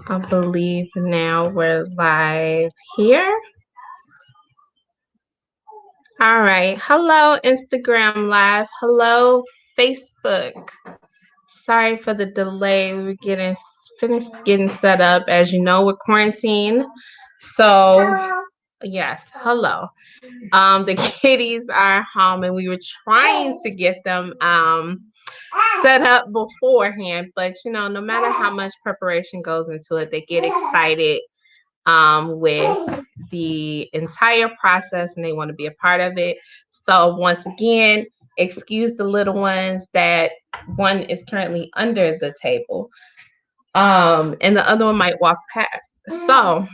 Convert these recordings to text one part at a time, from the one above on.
I believe now we're live here. All right. Hello, Instagram Live. Hello, Facebook. Sorry for the delay. We were getting finished getting set up. As you know, we're quarantined. So, yes, hello. The kitties are home and we were trying to get them set up beforehand, but no matter how much preparation goes into it, they get excited with the entire process and they want to be a part of it. So once again, excuse the little ones that one is currently under the table, and the other one might walk past. So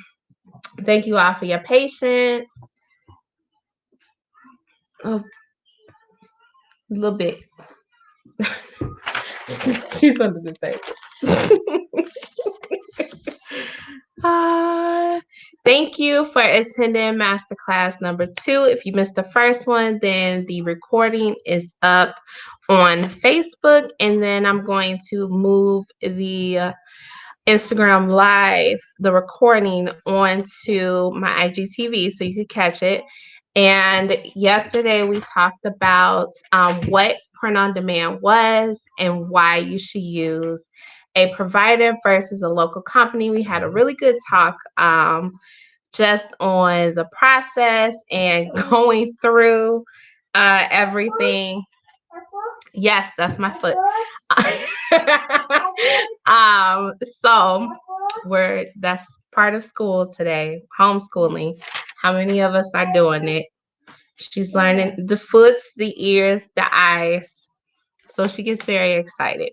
thank you all for your patience. Oh, a little bit. She's under the table. Thank you for attending Masterclass number 2. If you missed the first one, then the recording is up on Facebook, and then I'm going to move the Instagram Live, the recording, onto my IGTV so you could catch it. And yesterday we talked about what print on demand was and why you should use a provider versus a local company. We had a really good talk just on the process and going through everything. Yes, that's my foot. So that's part of school today, homeschooling. How many of us are doing it? She's learning the foots, the ears, the eyes. So she gets very excited.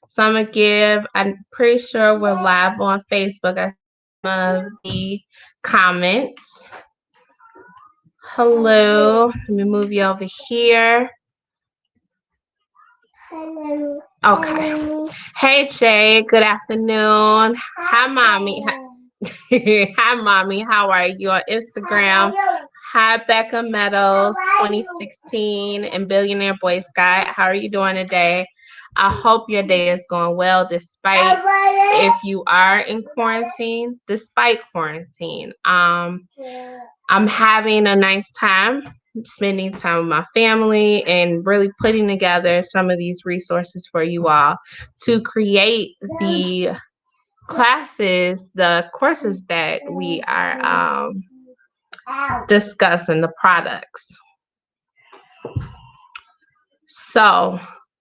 So I'm pretty sure we're live on Facebook. I see some of the comments. Hello. Let me move you over here. Hello. Okay. Hello. Hey, Jay. Good afternoon. Hi, mommy. Hi, mommy. How are you on Instagram? Hi, Becca Meadows, 2016, and Billionaire Boy Scout. How are you doing today? I hope your day is going well despite if you are in quarantine, despite quarantine. I'm having a nice time spending time with my family and really putting together some of these resources for you all to create the classes, the courses that we are discussing, the products. So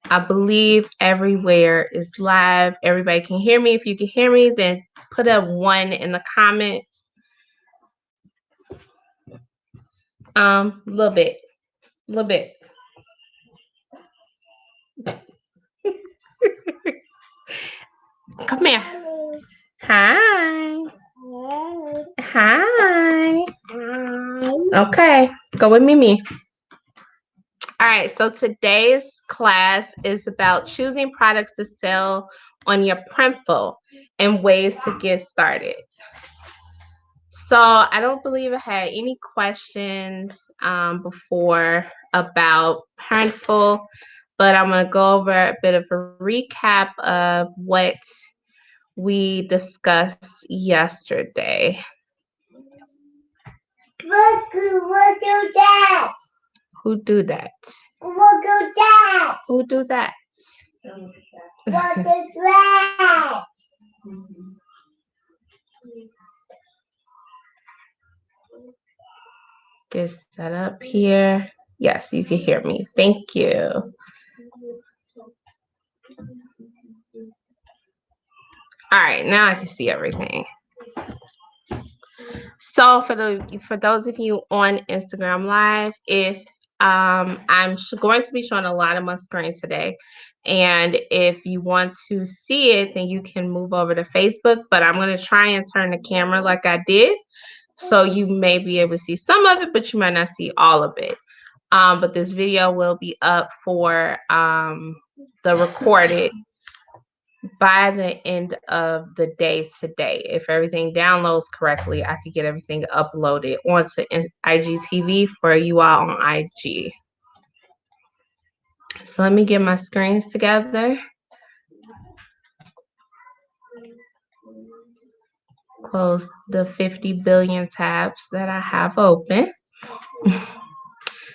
I believe everywhere is live. Everybody can hear me. If you can hear me, then put a 1 in the comments. A little bit. Come here. Hi. Hi. Okay, go with Mimi. All right, so today's class is about choosing products to sell on your Printful and ways to get started. So I don't believe I had any questions before about Printful, but I'm going to go over a bit of a recap of what we discussed yesterday. What do that? Who do that? What do that? Who do that? What is that? Get set up here. Yes, you can hear me. Thank you. All right, now I can see everything. So for those of you on Instagram Live, if I'm going to be showing a lot of my screen today, and if you want to see it, then you can move over to Facebook. But I'm going to try and turn the camera like I did, so you may be able to see some of it, but you might not see all of it. But this video will be up for the recorded by the end of the day today. If everything downloads correctly, I could get everything uploaded onto IGTV for you all on IG. So let me get my screens together. Close the 50 billion tabs that I have open.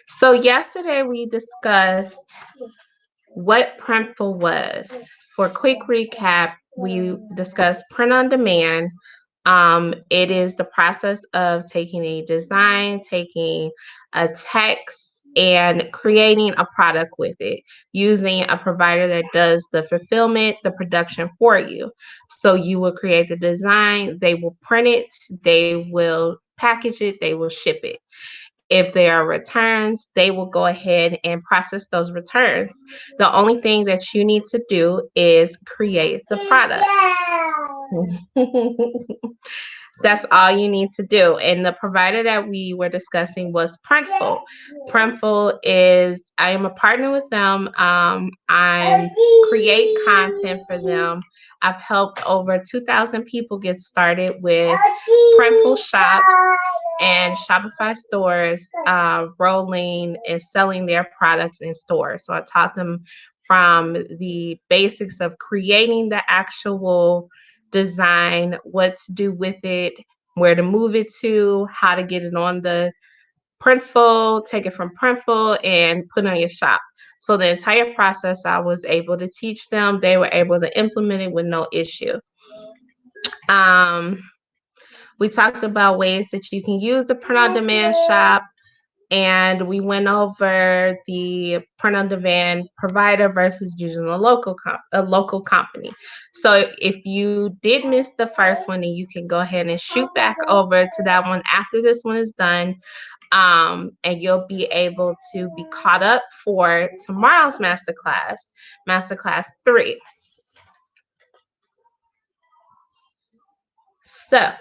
So yesterday we discussed what Printful was. For a quick recap, we discussed print on demand. It is the process of taking a design, taking a text, and creating a product with it using a provider that does the fulfillment, the production for you. So you will create the design, they will print it, they will package it, they will ship it. If there are returns, they will go ahead and process those returns. The only thing that you need to do is create the product. That's all you need to do. And the provider that we were discussing was Printful. Printful is, I am a partner with them. I create content for them. I've helped over 2,000 people get started with Printful shops and Shopify stores, rolling and selling their products in stores. So I taught them from the basics of creating the actual design, what to do with it, where to move it to, how to get it on the Printful, take it from Printful and put it on your shop. So the entire process I was able to teach them. They were able to implement it with no issue. Um, we talked about ways that you can use the print on demand shop, and we went over the print on demand provider versus using a local company. So if you did miss the first one, then you can go ahead and shoot back over to that one after this one is done, and you'll be able to be caught up for tomorrow's masterclass, masterclass 3. So,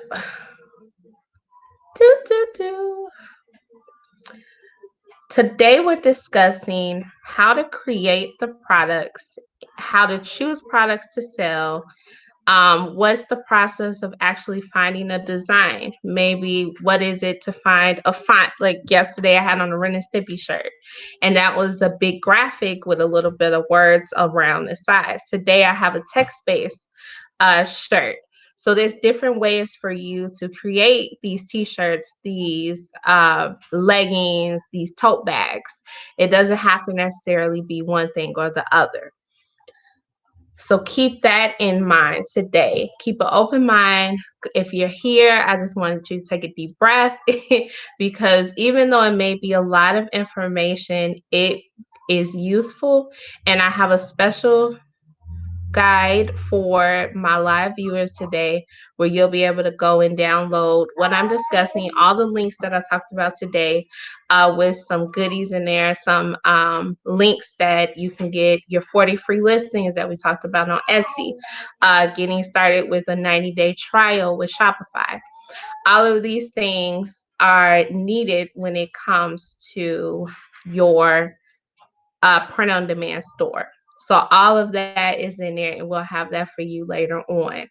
do do do. Today, we're discussing how to create the products, how to choose products to sell. What's the process of actually finding a design? Maybe what is it to find a font? Like yesterday, I had on a Ren and Stimpy shirt, and that was a big graphic with a little bit of words around the sides. Today, I have a text-based shirt. So there's different ways for you to create these t-shirts, these leggings, these tote bags. It doesn't have to necessarily be one thing or the other. So keep that in mind today. Keep an open mind. If you're here, I just wanted you to take a deep breath because even though it may be a lot of information, it is useful. And I have a special guide for my live viewers today where you'll be able to go and download what I'm discussing, all the links that I talked about today, with some goodies in there, some links that you can get your 40 free listings that we talked about on Etsy, getting started with a 90-day trial with Shopify. All of these things are needed when it comes to your print on demand store. So all of that is in there, and we'll have that for you later on.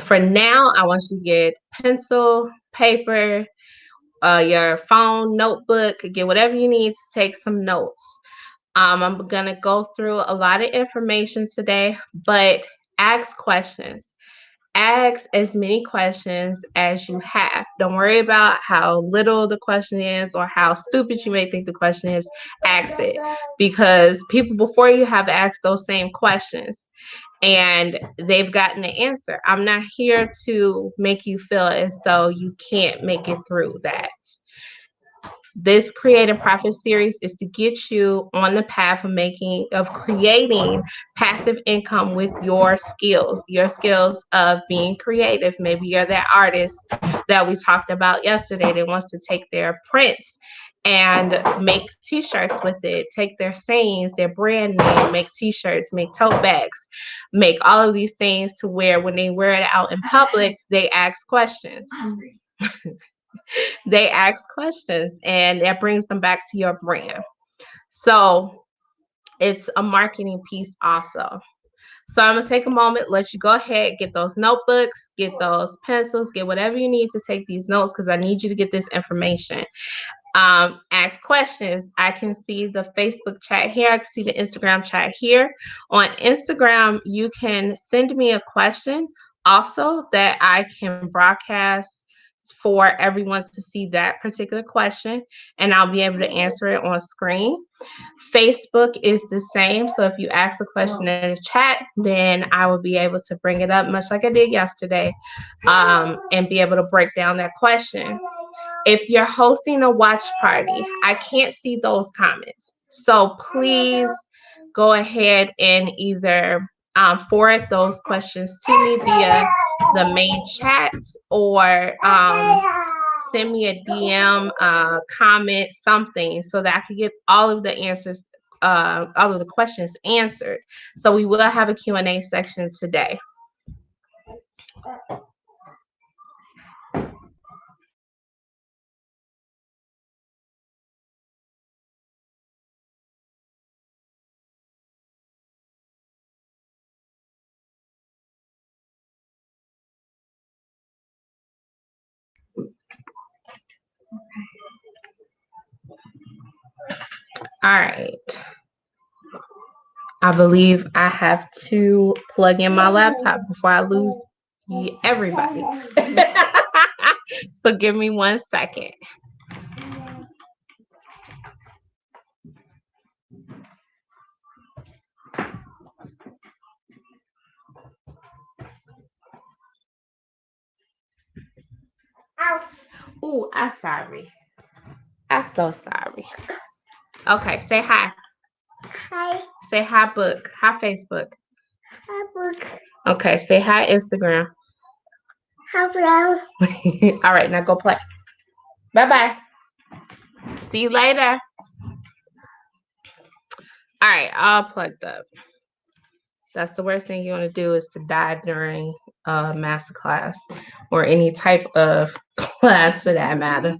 For now, I want you to get pencil, paper, your phone, notebook, get whatever you need to take some notes. I'm gonna go through a lot of information today, but ask questions. Ask as many questions as you have. Don't worry about how little the question is or how stupid you may think the question is. Ask it because people before you have asked those same questions and they've gotten the answer. I'm not here to make you feel as though you can't make it through that. This Create and Profit series is to get you on the path of creating passive income with your skills of being creative. Maybe you're that artist that we talked about yesterday that wants to take their prints and make t-shirts with it, take their sayings, their brand name, make t-shirts, make tote bags, make all of these things to where when they wear it out in public, they ask questions. They ask questions and that brings them back to your brand. So it's a marketing piece also. So I'm gonna take a moment, let you go ahead, get those notebooks, get those pencils, get whatever you need to take these notes because I need you to get this information. Ask questions. I can see the Facebook chat here. I can see the Instagram chat here. On Instagram, you can send me a question also that I can broadcast for everyone to see that particular question, and I'll be able to answer it on screen. Facebook is the same. So if you ask a question in the chat, then I will be able to bring it up, much like I did yesterday, and be able to break down that question. If you're hosting a watch party, I can't see those comments. So please go ahead and either forward those questions to me via the main chat, or send me a DM, comment, something, so that I can get all of the answers, all of the questions answered. So we will have a Q&A section today. All right. I believe I have to plug in my laptop before I lose everybody. So give me 1 second. Oh, I'm sorry. I'm so sorry. Okay, say hi. Hi. Say hi, book. Hi, Facebook. Hi, book. Okay, say hi, Instagram. Hello. All right, now go play. Bye-bye. See you later. All right, all plugged up. That's the worst thing you want to do, is to die during master class, or any type of class for that matter.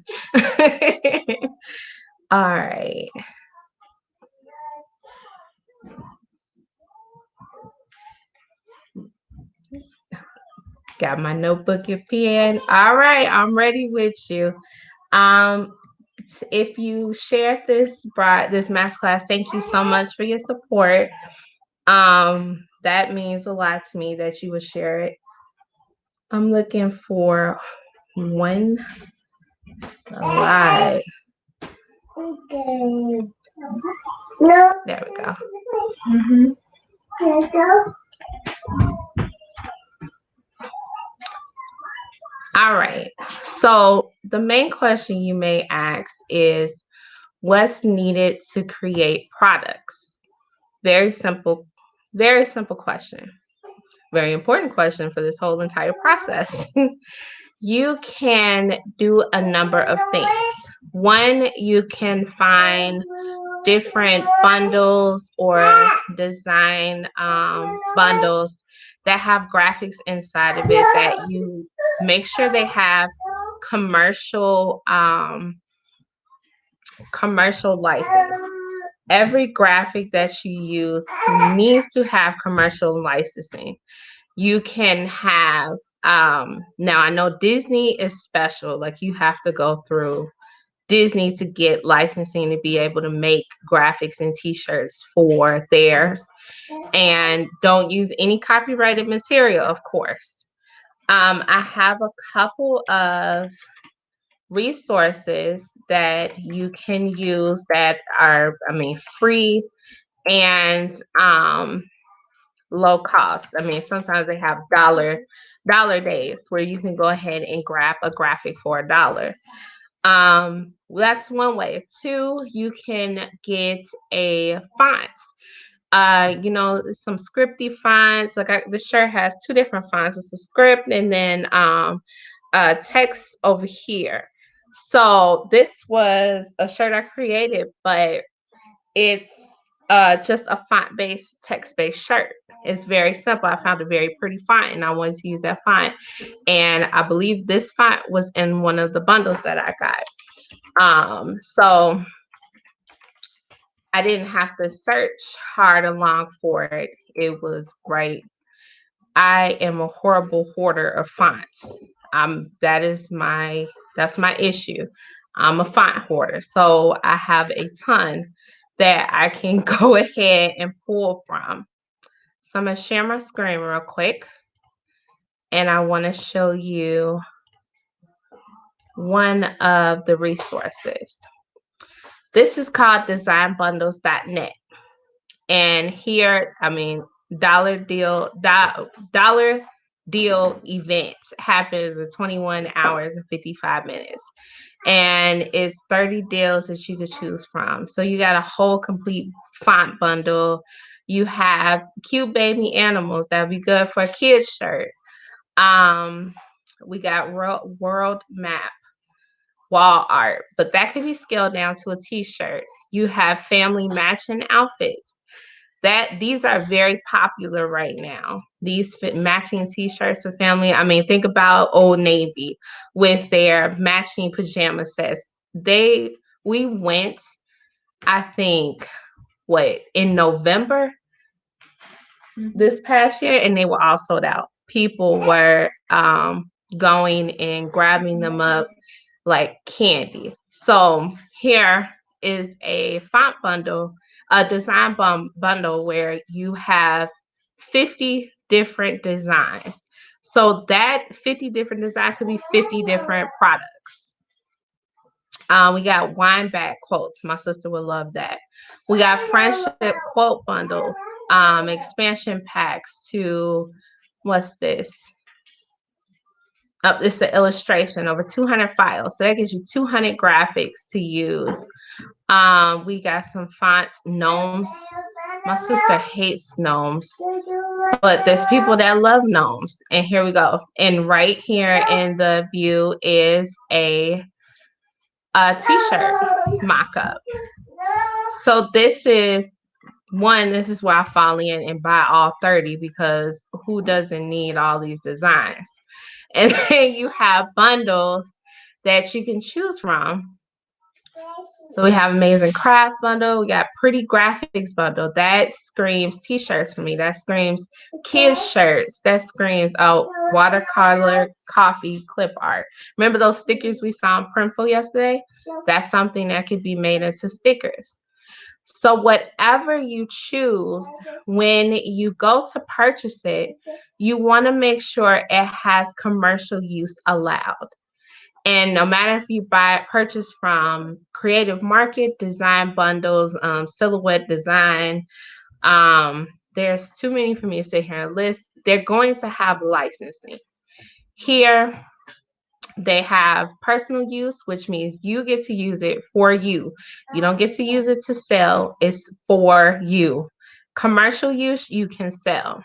All right. Got my notebook and pen. All right, I'm ready with you. Um, if you shared this masterclass, thank you so much for your support. That means a lot to me that you would share it. I'm looking for one slide. Okay. No. There we go. There you go. All right. So the main question you may ask is, what's needed to create products? Very simple question. Very important question for this whole entire process. You can do a number of things. One, you can find different bundles or design bundles that have graphics inside of it, that you make sure they have commercial commercial license. Every graphic that you use needs to have commercial licensing. You can have now I know Disney is special, like you have to go through Disney to get licensing to be able to make graphics and t-shirts for theirs, and don't use any copyrighted material, of course. I have a couple of resources that you can use that are, free and low cost. Sometimes they have dollar days where you can go ahead and grab a graphic for $1. That's one way. Two, you can get a font. Some scripty fonts. The shirt has two different fonts. It's a script, and then text over here. So this was a shirt I created, but it's just a font-based, text-based shirt. It's very simple. I found a very pretty font, and I wanted to use that font. And I believe this font was in one of the bundles that I got. So I didn't have to search hard and long for it. It was right. I am a horrible hoarder of fonts. That's my issue. I'm a font hoarder. So I have a ton that I can go ahead and pull from. So I'm gonna share my screen real quick. and I want to show you one of the resources. This is called designbundles.net. And here, I mean, dollar deal events happens in 21 hours and 55 minutes. And it's 30 deals that you could choose from. So you got a whole complete font bundle. You have cute baby animals that would be good for a kid's shirt. Um, we got world map wall art, but that could be scaled down to a t-shirt. You have family matching outfits. These are very popular right now. These matching t-shirts for family. I mean, think about Old Navy with their matching pajama sets. We went, I think, in November this past year, and they were all sold out. People were going and grabbing them up like candy. So here is a font bundle, a design bundle where you have 50 different designs. So that 50 different designs could be 50 different products. We got wine back quotes. My sister would love that. We got friendship quote bundle, expansion packs to what's this? It's an illustration over 200 files. So that gives you 200 graphics to use. We got some fonts, gnomes. My sister hates gnomes, but there's people that love gnomes. And here we go. And right here in the view is a t-shirt mock-up. So this is where I fall in and buy all 30 because who doesn't need all these designs? And then you have bundles that you can choose from. So we have amazing craft bundle. We got pretty graphics bundle. That screams t-shirts for me. That screams kids shirts. That screams watercolor coffee clip art. Remember those stickers we saw in Printful yesterday? That's something that could be made into stickers. So whatever you choose, when you go to purchase it, you want to make sure it has commercial use allowed. And no matter if you purchase from Creative Market, Design Bundles, Silhouette Design, there's too many for me to sit here and list. They're going to have licensing. Here, they have personal use, which means you get to use it for you. You don't get to use it to sell. It's for you. Commercial use, you can sell.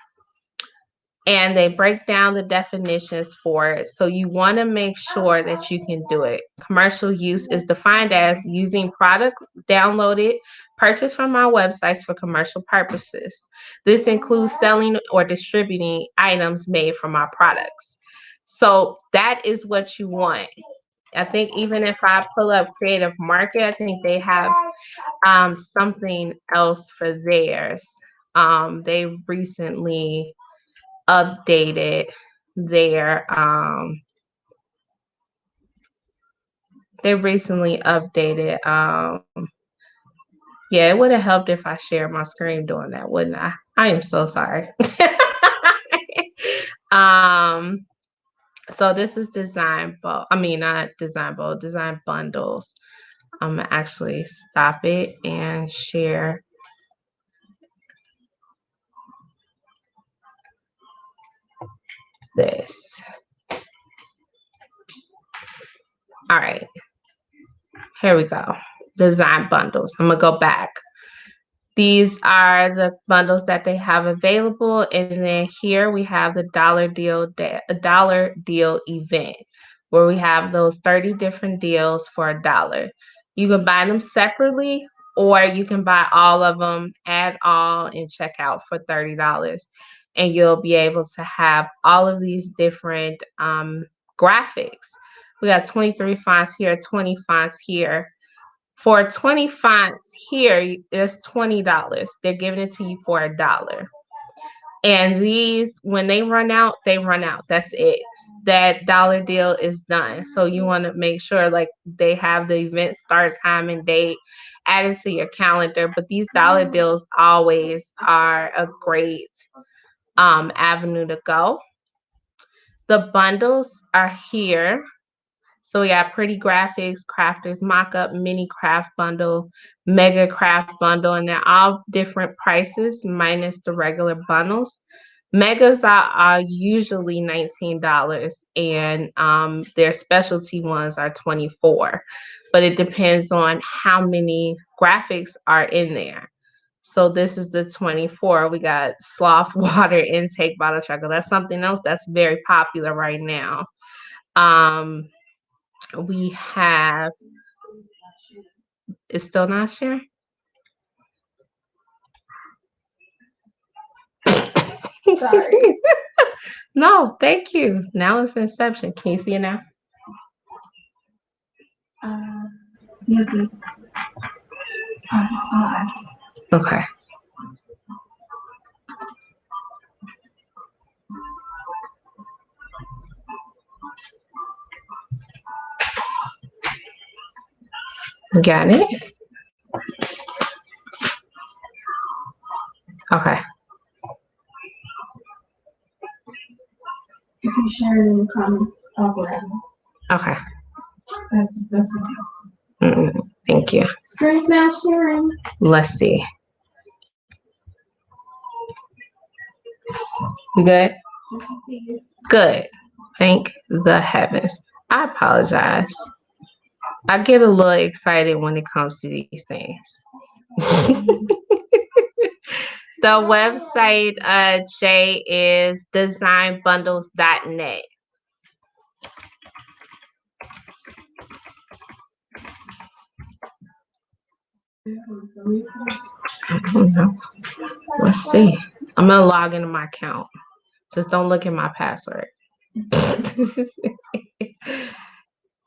And they break down the definitions for it. So you want to make sure that you can do it. Commercial use is defined as using product downloaded, purchased from our websites for commercial purposes. This includes selling or distributing items made from our products. So that is what you want. I think even if I pull up Creative Market, I think they have something else for theirs. They recently updated their yeah, it would have helped if I shared my screen doing that, wouldn't I? I am so sorry. um so this is design bundles. I'm gonna actually stop it and share this. All right, here we go. Design bundles. I'm gonna go back. These are the bundles that they have available, and then here we have the dollar deal event, where we have those 30 different deals for $1. You can buy them separately, or you can buy all of them, add all, and check out for $30, and you'll be able to have all of these different graphics. We got 23 fonts here, 20 fonts here. For 20 fonts here, it's $20. They're giving it to you for $1. And these, when they run out, they run out. That's it. That dollar deal is done. So you want to make sure like they have the event start time and date added to your calendar. But these dollar deals always are a great avenue to go. The bundles are here. So we got Pretty Graphics, Crafters Mockup, Mini Craft Bundle, Mega Craft Bundle, and they're all different prices minus the regular bundles. Megas are usually $19 and their specialty ones are $24, but it depends on how many graphics are in there. So this is the 24. We got Sloth Water Intake Bottle Tracker. That's something else that's very popular right now. Um, we have, it's still not sharing? Sorry. No, thank you. Now it's Inception. Can you see it now? Uh, you do. Okay. Got it? Okay. You can share it in the comments of whatever. Okay. That's what. Thank you. Screen's now sharing. Let's see. You good? You can see it. Good. Thank the heavens. I apologize. I get a little excited when it comes to these things. The website, Jay, is designbundles.net. I don't know. Let's see. I'm gonna log into my account. Just don't look at my password.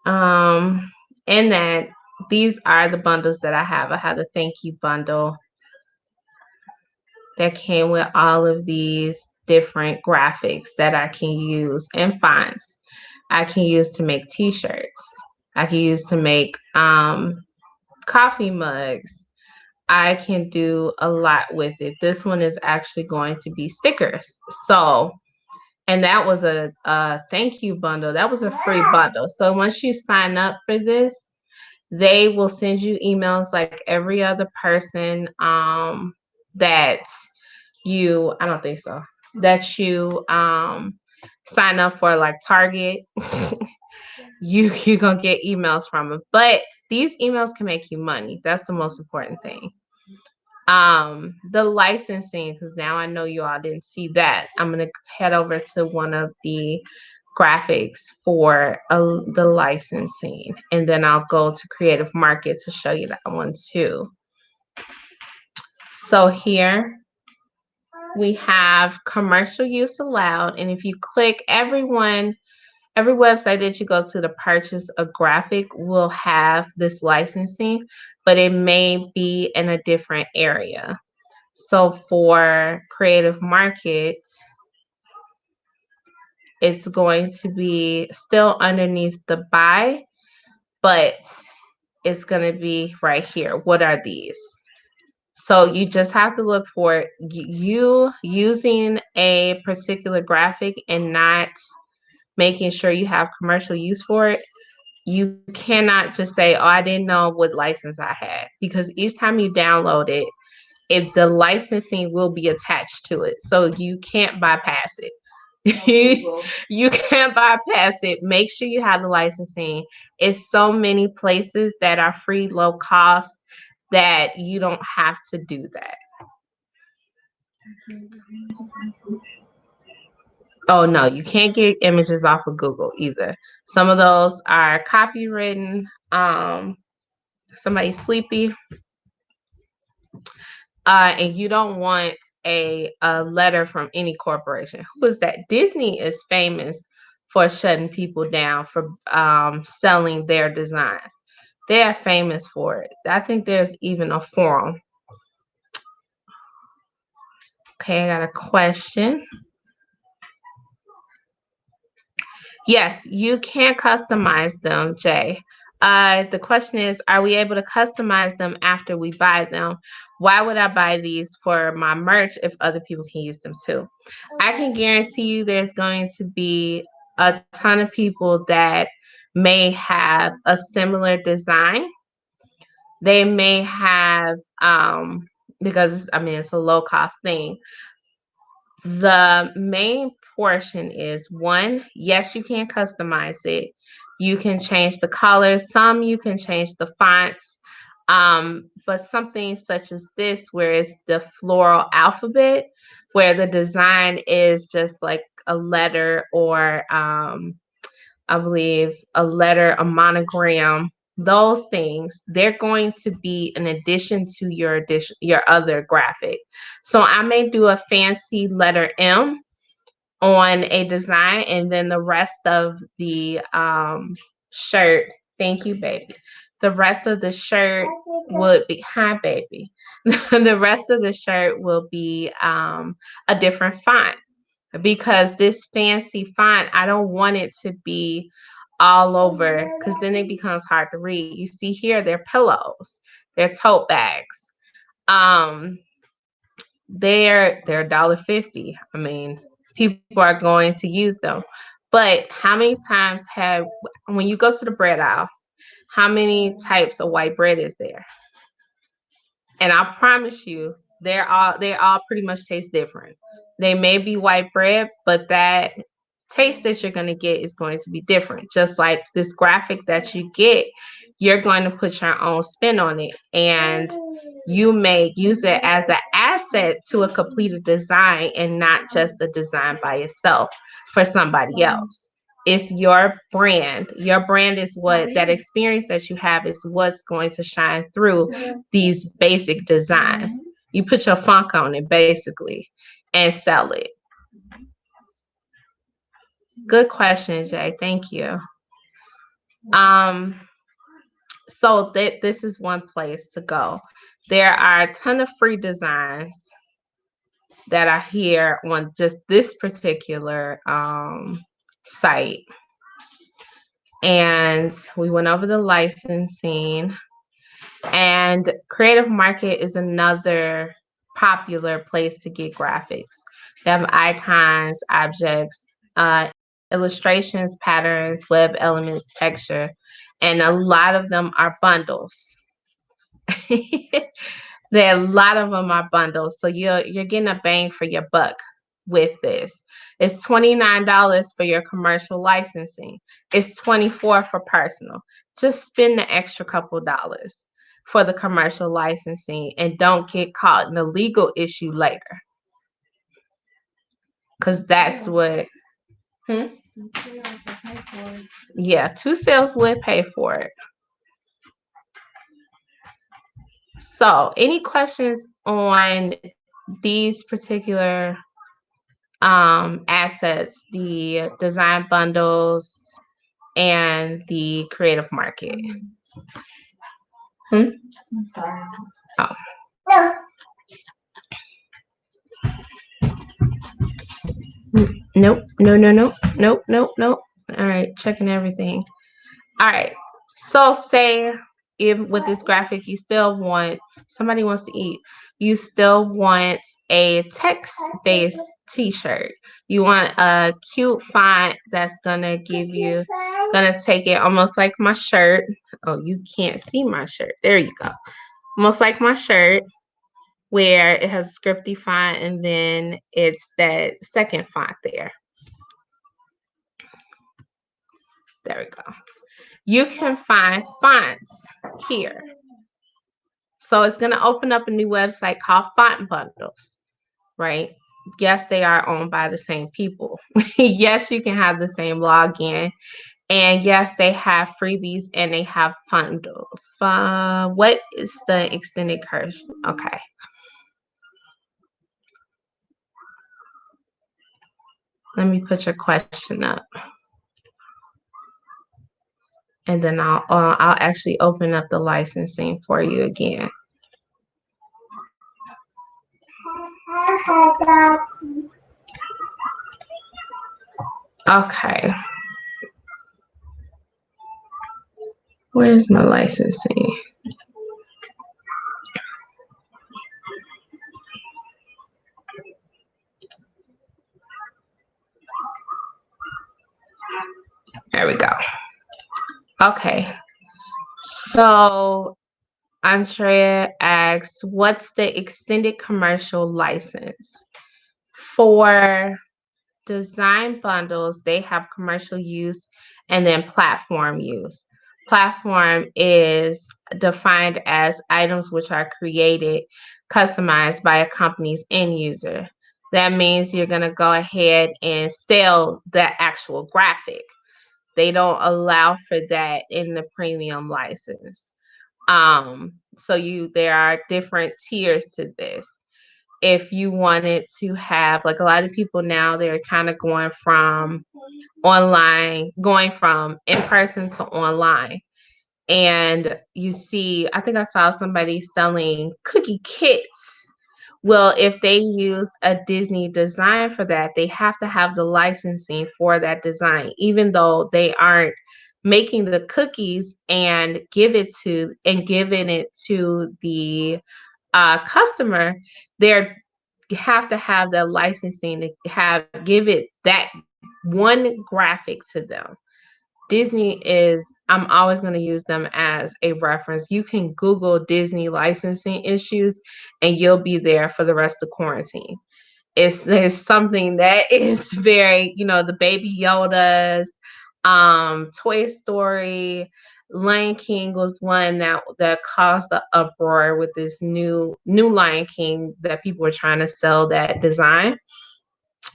um, and that these are the bundles that I have. I have the thank you bundle that came with all of these different graphics that I can use and fonts. I can use to make t-shirts. I can use to make coffee mugs. I can do a lot with it. This one is actually going to be stickers. So, and that was a thank you bundle. That was a free bundle. So once you sign up for this, they will send you emails like every other person that you, I don't think so, that you sign up for, like Target. You're gonna get emails from them. But these emails can make you money. That's the most important thing. The licensing, because now I know you all didn't see that. I'm gonna head over to one of the graphics for the licensing, and then I'll go to Creative Market to show you that one too. So here we have commercial use allowed, and if you click every website that you go to purchase a graphic will have this licensing, but it may be in a different area. So for Creative Market, it's going to be still underneath the buy, but it's going to be right here. What are these? So you just have to look for you using a particular graphic and not making sure you have commercial use for it. You cannot just say, oh, I didn't know what license I had, because each time you download it, if the licensing will be attached to it. So you can't bypass it. You can't bypass it. Make sure you have the licensing. It's so many places that are free, low cost, that you don't have to do that. Oh no, you can't get images off of Google either. Some of those are copywritten. Somebody's sleepy. And you don't want a letter from any corporation. Who is that? Disney is famous for shutting people down for selling their designs. They are famous for it. I think there's even a forum. Okay, I got a question. Yes, you can customize them, Jay. The question is, are we able to customize them after we buy them? Why would I buy these for my merch if other people can use them too? I can guarantee you there's going to be a ton of people that may have a similar design. They may have, because I mean, it's a low cost thing. The main portion is one, yes, you can customize it. You can change the colors. Some you can change the fonts. But something such as this, where it's the floral alphabet, where the design is just like a letter or I believe a letter, a monogram, those things, they're going to be an addition to your other graphic. So I may do a fancy letter M on a design, and then the rest of the shirt, thank you, baby. The rest of the shirt would be, hi, baby. The rest of the shirt will be a different font, because this fancy font, I don't want it to be all over, because then it becomes hard to read. You see here, they're pillows, they're tote bags. Um, they're $1.50. I mean, people are going to use them. But how many times have, when you go to the bread aisle, how many types of white bread is there? And I promise you, they all pretty much taste different. They may be white bread, but that taste that you're going to get is going to be different. Just like this graphic that you get, you're going to put your own spin on it, and you may use it as an asset to a completed design and not just a design by itself for somebody else. It's your brand. Your brand is what, that experience that you have is what's going to shine through these basic designs. You put your funk on it basically and sell it. Good question, Jay. Thank you. Um, so this is one place to go. There are a ton of free designs that are here on just this particular site. And we went over the licensing. And Creative Market is another popular place to get graphics. They have icons, objects, illustrations, patterns, web elements, texture, and a lot of them are bundles. There are a lot of them are bundles, so you're getting a bang for your buck with this. It's $29 for your commercial licensing. It's $24 for personal. Just spend the extra couple dollars for the commercial licensing and don't get caught in a legal issue later. Because that's what. Hmm? Yeah, 2 sales would pay for it. So, any questions on these particular assets, the design bundles and the creative market? Hmm? I'm sorry. Oh. Nope. Nope. All right, checking everything. All right. So say if with this graphic you still want, somebody wants to eat, you still want a text-based t-shirt. You want a cute font that's gonna take it almost like my shirt. Oh, you can't see my shirt. There you go. Almost like my shirt, where it has a scripty font and then it's that second font there. There we go. You can find fonts here. So it's going to open up a new website called Font Bundles, right? Yes, they are owned by the same people. Yes, you can have the same login. And yes, they have freebies and they have bundle. What is the extended curse? Okay. Let me put your question up. And then I'll actually open up the licensing for you again. Okay. Where's my licensing? There we go. Okay. So Andrea asks, what's the extended commercial license? For design bundles, they have commercial use and then platform use. Platform is defined as items which are created, customized by a company's end user. That means you're going to go ahead and sell the actual graphic. They don't allow for that in the premium license. So there are different tiers to this. If you wanted to have, like, a lot of people now, they're kind of going from in person to online. And you see, I think I saw somebody selling cookie kits. Well, if they used a Disney design for that, they have to have the licensing for that design, even though they aren't making the cookies and giving it to the customer. They're have to have the licensing to give it that one graphic to them. Disney is, I'm always going to use them as a reference. You can Google Disney licensing issues and you'll be there for the rest of quarantine. It's something that is very, the Baby Yodas, Toy Story, Lion King was one that caused the uproar with this new Lion King that people were trying to sell that design.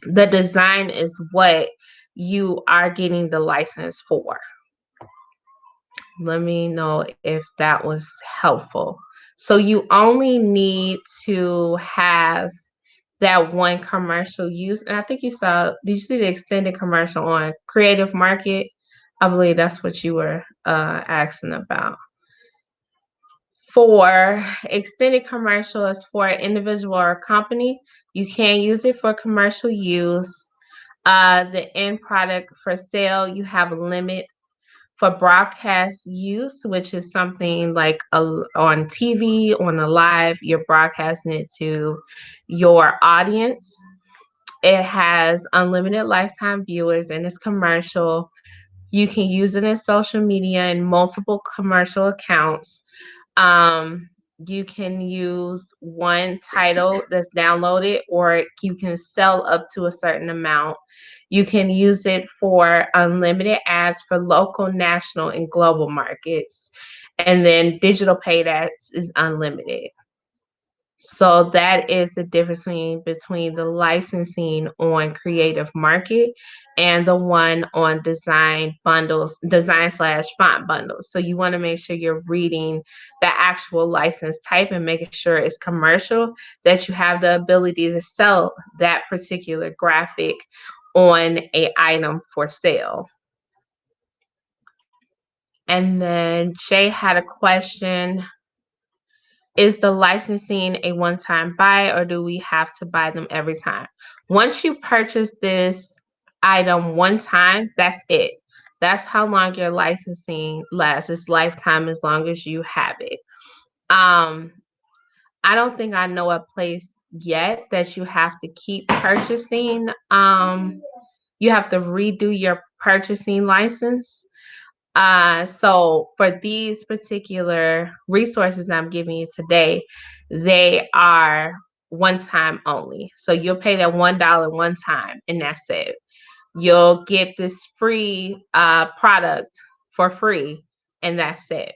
The design is what you are getting the license for. Let me know if that was helpful. So you only need to have that one commercial use. And I think did you see the extended commercial on Creative Market? I believe that's what you were asking about. For extended commercial is for an individual or a company. You can use it for commercial use. The end product for sale, you have a limit. For broadcast use, which is something like on TV, on a live, you're broadcasting it to your audience. It has unlimited lifetime viewers and it's commercial. You can use it in social media in multiple commercial accounts. Um, you can use one title that's downloaded, or you can sell up to a certain amount. You can use it for unlimited ads for local, national, and global markets. And then digital paid ads is unlimited. So that is the difference between the licensing on Creative Market and the one on design/font bundles. So you want to make sure you're reading the actual license type and making sure it's commercial, that you have the ability to sell that particular graphic on a item for sale. And then Jay had a question. Is the licensing a one-time buy or do we have to buy them every time? Once you purchase this item one time, that's it. That's how long your licensing lasts. It's lifetime as long as you have it. Um, I don't think I know a place yet that you have to keep purchasing. You have to redo your purchasing license. So for these particular resources that I'm giving you today, they are one time only. So you'll pay that $1 one time and that's it. You'll get this free product for free and that's it.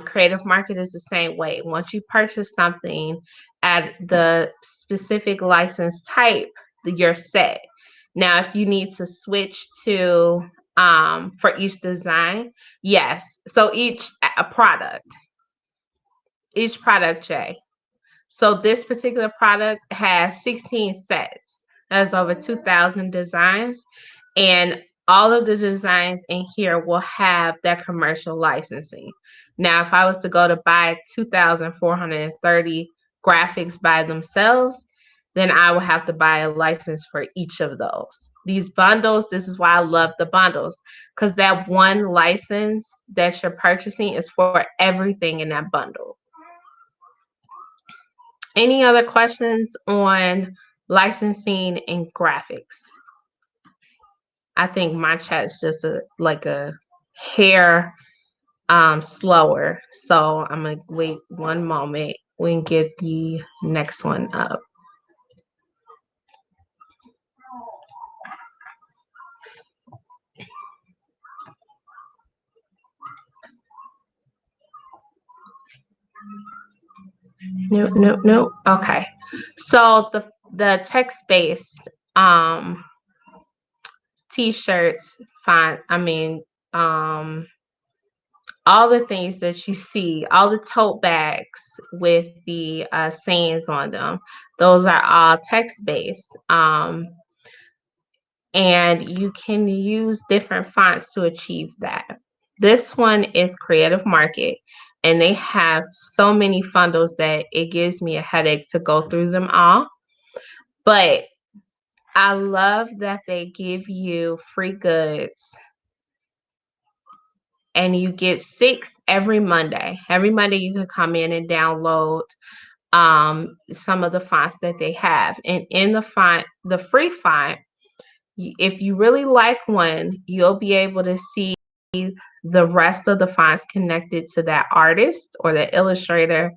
Creative Market is the same way. Once you purchase something at the specific license type, you're set. Now, if you need to switch to for each design, yes. So each product, Jay. So this particular product has 16 sets. That's over 2,000 designs. And all of the designs in here will have that commercial licensing. Now, if I was to go to buy 2,430 graphics by themselves, then I will have to buy a license for each of those. These bundles, this is why I love the bundles, because that one license that you're purchasing is for everything in that bundle. Any other questions on licensing and graphics? I think my chat's just like a hair slower. So I'm gonna wait one moment. We can get the next one up. Nope. Okay. So the text-based t-shirts, fine. I mean, um all the things that you see, all the tote bags with the sayings on them, those are all text-based. And you can use different fonts to achieve that. This one is Creative Market, and they have so many fundles that it gives me a headache to go through them all. But I love that they give you free goods and you get 6 every Monday. Every Monday you can come in and download some of the fonts that they have. And in the free font, if you really like one, you'll be able to see the rest of the fonts connected to that artist or the illustrator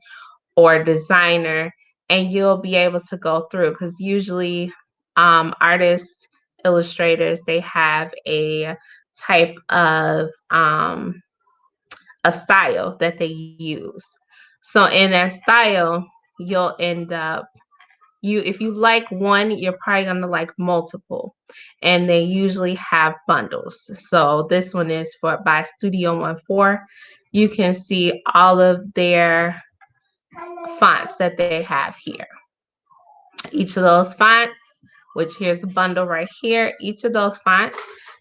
or designer, and you'll be able to go through, because usually artists, illustrators, they have a type of a style that they use. So in that style, you'll end up if you like one, you're probably gonna like multiple, and they usually have bundles. So this one is by Studio 14. You can see all of their fonts that they have here. Each of those fonts, which here's a bundle right here, each of those fonts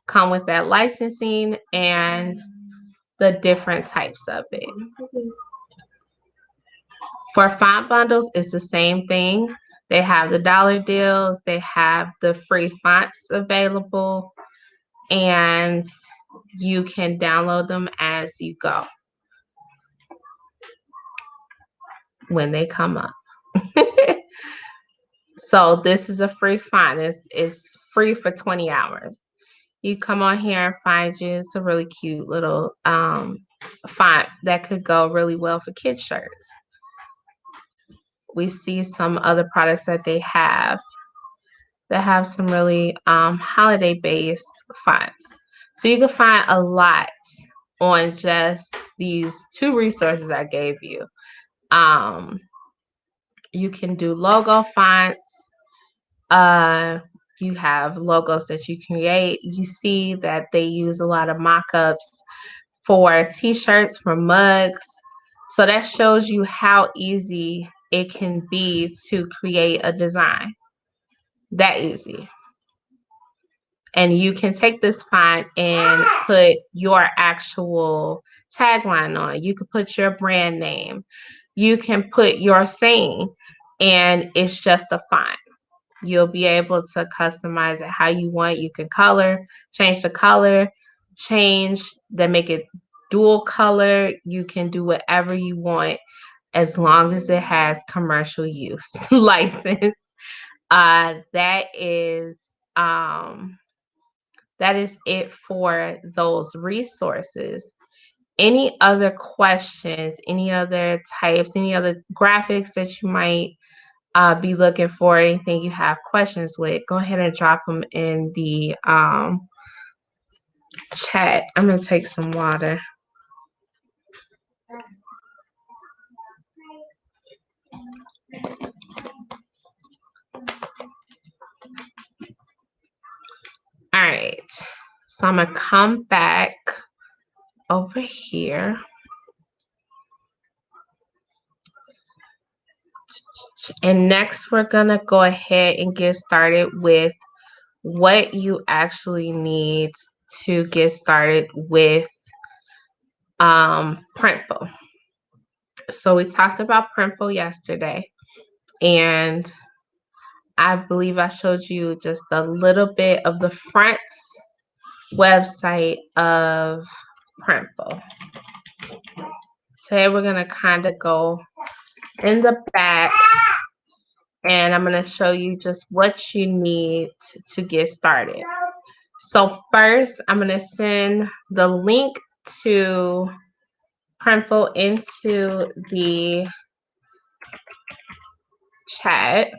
come with that licensing and the different types of it. For font bundles, it's the same thing. They have the dollar deals, they have the free fonts available, and you can download them as you go when they come up. So this is a free font. It's free for 20 hours. You come on here and find you. It's a really cute little font that could go really well for kids' shirts. We see some other products that they have that have some really holiday-based fonts. So you can find a lot on just these 2 resources I gave you. Um, you can do logo fonts. You have logos that you create. You see that they use a lot of mock-ups for t-shirts, for mugs. So that shows you how easy it can be to create a design. That easy. And you can take this font and put your actual tagline on it. You can put your brand name. You can put your saying, and it's just a font. You'll be able to customize it how you want. You can change the color, make it dual color. You can do whatever you want as long as it has commercial use license. That is it for those resources. Any other questions, any other types, any other graphics that you might be looking for, anything you have questions with, go ahead and drop them in the chat. I'm going to take some water. All right. So I'm going to come back over here. And next, we're going to go ahead and get started with what you actually need to get started with Printful. So we talked about Printful yesterday, and I believe I showed you just a little bit of the front website of Printful. Today we're going to kind of go in the back, and I'm going to show you just what you need to get started. So first, I'm going to send the link to Printful into the chat.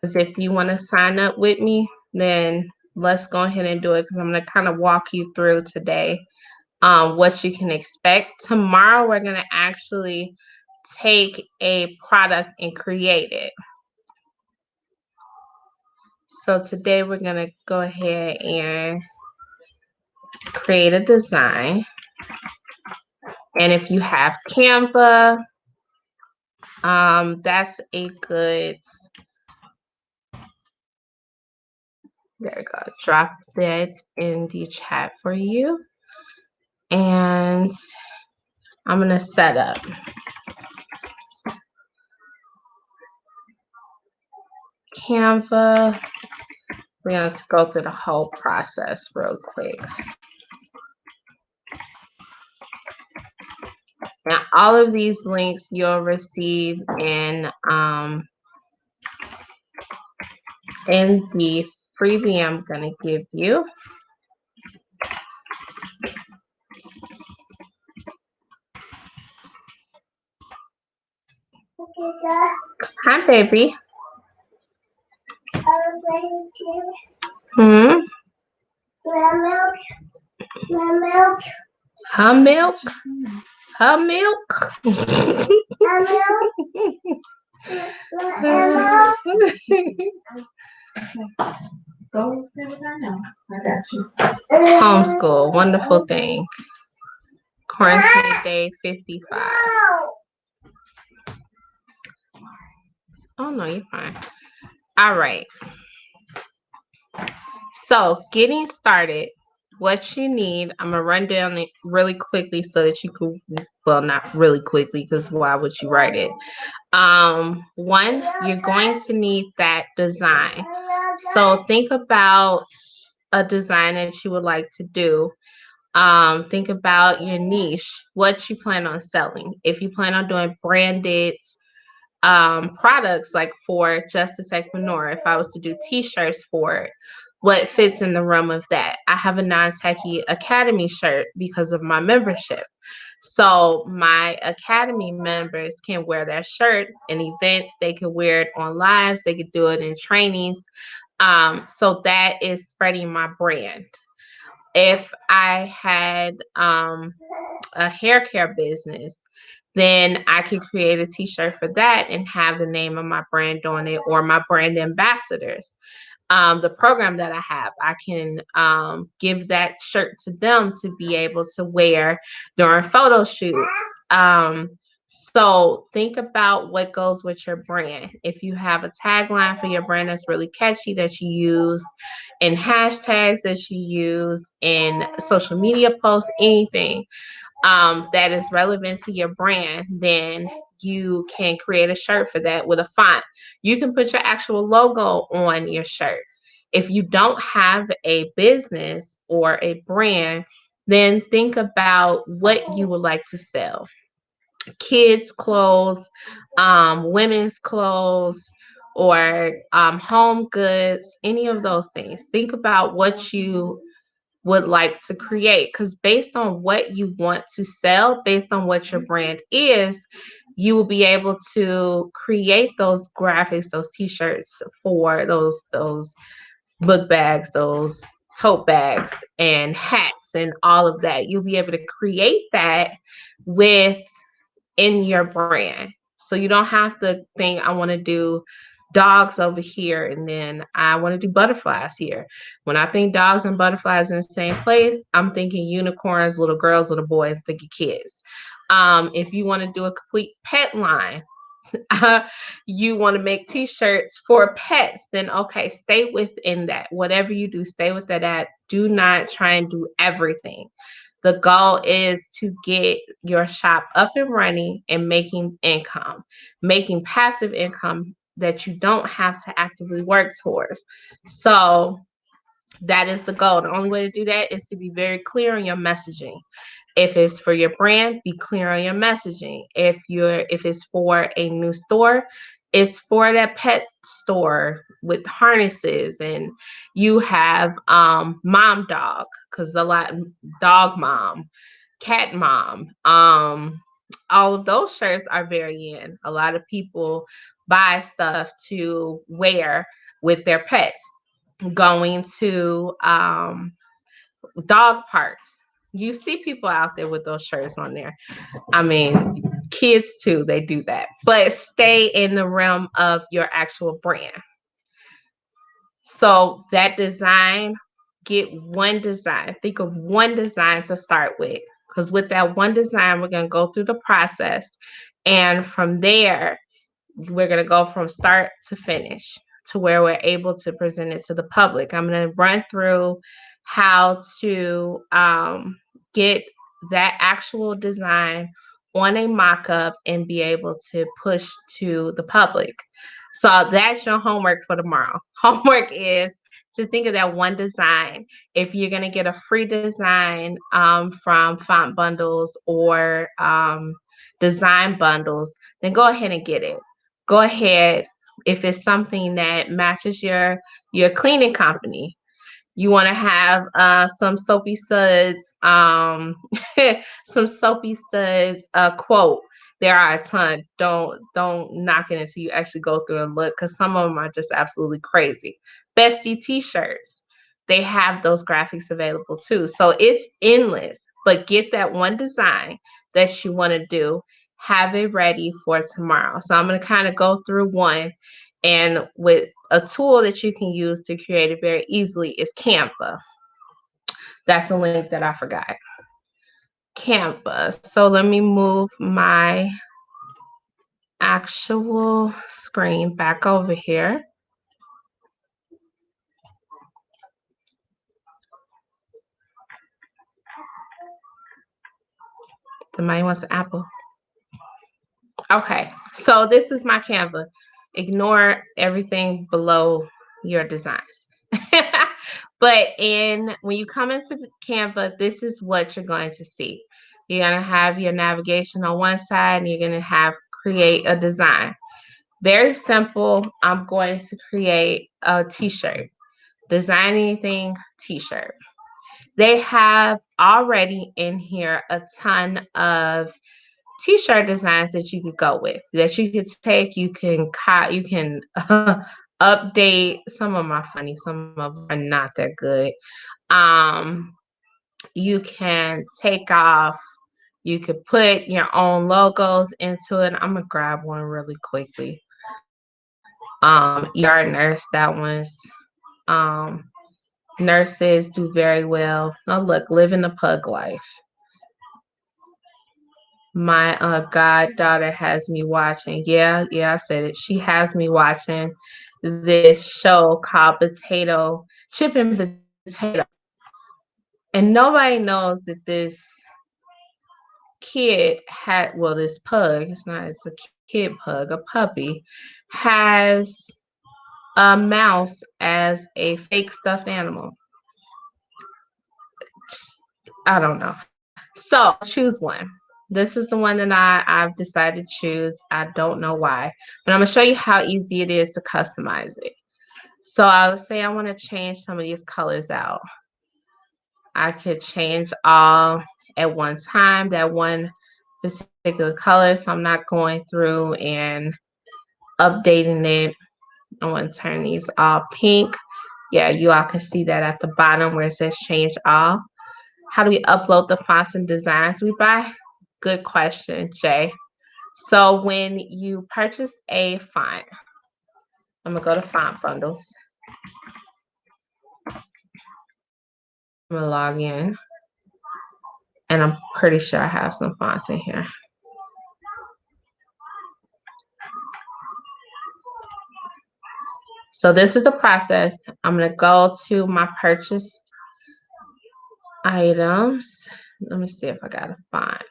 Because if you want to sign up with me, then let's go ahead and do it, because I'm going to kind of walk you through today what you can expect. Tomorrow, we're going to actually take a product and create it. So today we're going to go ahead and create a design. And if you have Canva, that's a good, there we go, drop that in the chat for you. And I'm going to set up. Canva. We're going to go through the whole process real quick. Now, all of these links you'll receive in the freebie I'm going to give you. Hi, baby. Hmm. milk. Milk. Her milk. Her milk. Go sit with her now. I got you. Homeschool, wonderful thing. Quarantine day 55. Oh no, you're fine. All right. So getting started, what you need, I'm gonna run down it really quickly so that you could, well, not really quickly, because why would you write it? One, you're going to need that design. So think about a design that you would like to do. Think about your niche, what you plan on selling. If you plan on doing branded products, like for Justice Equinor, if I was to do t-shirts for it, what fits in the realm of that? I have a Non-Techie Academy shirt because of my membership. So my Academy members can wear that shirt in events. They could wear it on lives. They could do it in trainings. So that is spreading my brand. If I had a hair care business, then I could create a t-shirt for that and have the name of my brand on it, or my brand ambassadors. The program that I have, I can give that shirt to them to be able to wear during photo shoots. So think about what goes with your brand. If you have a tagline for your brand that's really catchy, that you use in hashtags, that you use in social media posts, anything that is relevant to your brand, then you can create a shirt for that with a font. You can put your actual logo on your shirt. If you don't have a business or a brand, then think about what you would like to sell. Kids' clothes, women's clothes, or home goods, any of those things. Think about what you would like to create, because based on what you want to sell, based on what your brand is, you will be able to create those graphics, those t-shirts, for those book bags, those tote bags and hats and all of that. You'll be able to create that with in your brand. So you don't have to think, I want to do dogs over here and then I want to do butterflies here. When I think dogs and butterflies in the same place, I'm thinking unicorns, little girls, little boys, thinking kids. If you want to do a complete pet line, you want to make t-shirts for pets, then okay, stay within that. Whatever you do, stay with that. Do not try and do everything. The goal is to get your shop up and running and making income, making passive income that you don't have to actively work towards. So that is the goal. The only way to do that is to be very clear on your messaging. If it's for your brand, be clear on your messaging. If it's for a new store, it's for that pet store with harnesses, and you have mom dog, because a lot dog mom, cat mom, all of those shirts are very in. A lot of people buy stuff to wear with their pets, going to dog parks. You see people out there with those shirts on there. I mean, kids too, they do that. But stay in the realm of your actual brand. So that design, get one design. Think of one design to start with. Because with that one design, we're going to go through the process. And from there, we're going to go from start to finish to where we're able to present it to the public. I'm going to run through how to get that actual design on a mock-up and be able to push to the public. So that's your homework for tomorrow. Homework is to think of that one design. If you're going to get a free design from Font Bundles or Design Bundles, then go ahead and get it. Go ahead, if it's something that matches your cleaning company. You want to have some Soapy Suds, some Soapy Suds quote. There are a ton. Don't knock it until you actually go through and look, because some of them are just absolutely crazy. Bestie T-shirts, they have those graphics available too. So it's endless. But get that one design that you want to do, have it ready for tomorrow. So I'm going to kind of go through one, and with a tool that you can use to create it very easily is Canva. That's a link that I forgot. Canva. So let me move my actual screen back over here. Somebody wants an apple. Okay, so this is my Canva. Ignore everything below your designs. But when you come into Canva, this is what you're going to see. You're going to have your navigation on one side, and you're going to have create a design. Very simple. I'm going to create a t-shirt. Design anything t-shirt. They have already in here a ton of t-shirt designs that you could go with, that you could take. You can update. Some of them are funny, some of them are not that good. You can take off, you could put your own logos into it. I'm gonna grab one really quickly. ER nurse, that one's nurses do very well. Oh look, living the pug life. My goddaughter has me watching. Yeah, I said it. She has me watching this show called Chip and Potato. And nobody knows that this kid had, well, this pug, it's a kid pug, a puppy, has a mouse as a fake stuffed animal. I don't know. So choose one. This is the one that I've decided to choose. I don't know why, but I'm gonna show you how easy it is to customize it. So I'll say I want to change some of these colors out. I could change all at one time, that one particular color. So I'm not going through and updating it. I want to turn these all pink. Yeah, you all can see that at the bottom where it says change all. How do we upload the fonts and designs we buy? Good question, Jay. So when you purchase a font, I'm gonna go to font bundles. I'm gonna log in, and I'm pretty sure I have some fonts in here. So this is the process. I'm gonna go to my purchase items. Let me see if I got a font.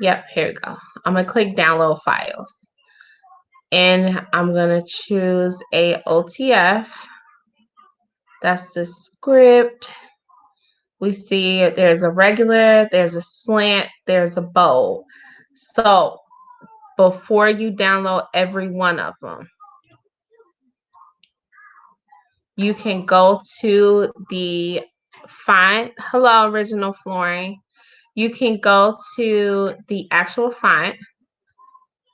Yep, here we go. I'm gonna click download files, and I'm gonna choose a OTF. That's the script. We see there's a regular, there's a slant, there's a bold. So before you download every one of them, you can go to the font. Hello, original flooring. You can go to the actual font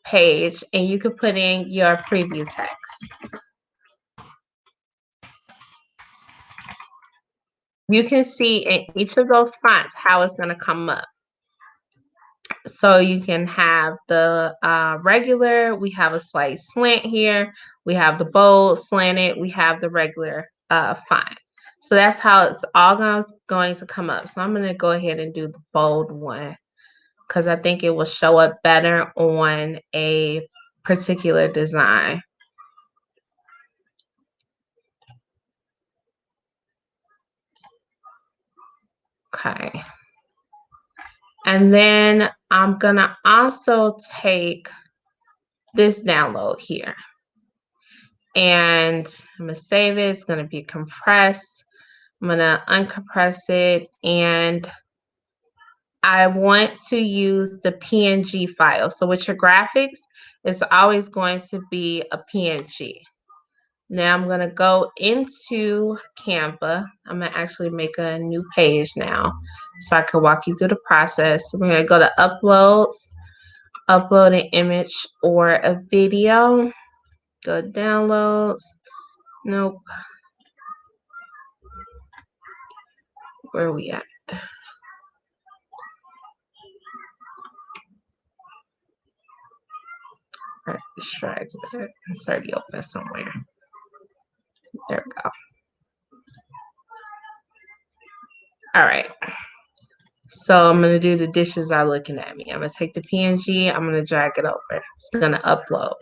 page and you can put in your preview text. You can see in each of those fonts how it's going to come up. So you can have the regular, we have a slight slant here, we have the bold, slanted, we have the regular font. So that's how it's all going to come up. So I'm going to go ahead and do the bold one because I think it will show up better on a particular design. Okay. And then I'm going to also take this download here. And I'm going to save it. It's going to be compressed. I'm going to uncompress it. And I want to use the PNG file. So with your graphics, it's always going to be a PNG. Now I'm going to go into Canva. I'm going to actually make a new page now so I can walk you through the process. We're going to go to uploads, upload an image or a video, go to downloads. Nope. Where are we at? All right, drag it. It's already open somewhere. There we go. All right. So I'm going to do the dishes are looking at me. I'm going to take the PNG. I'm going to drag it over. It's going to upload.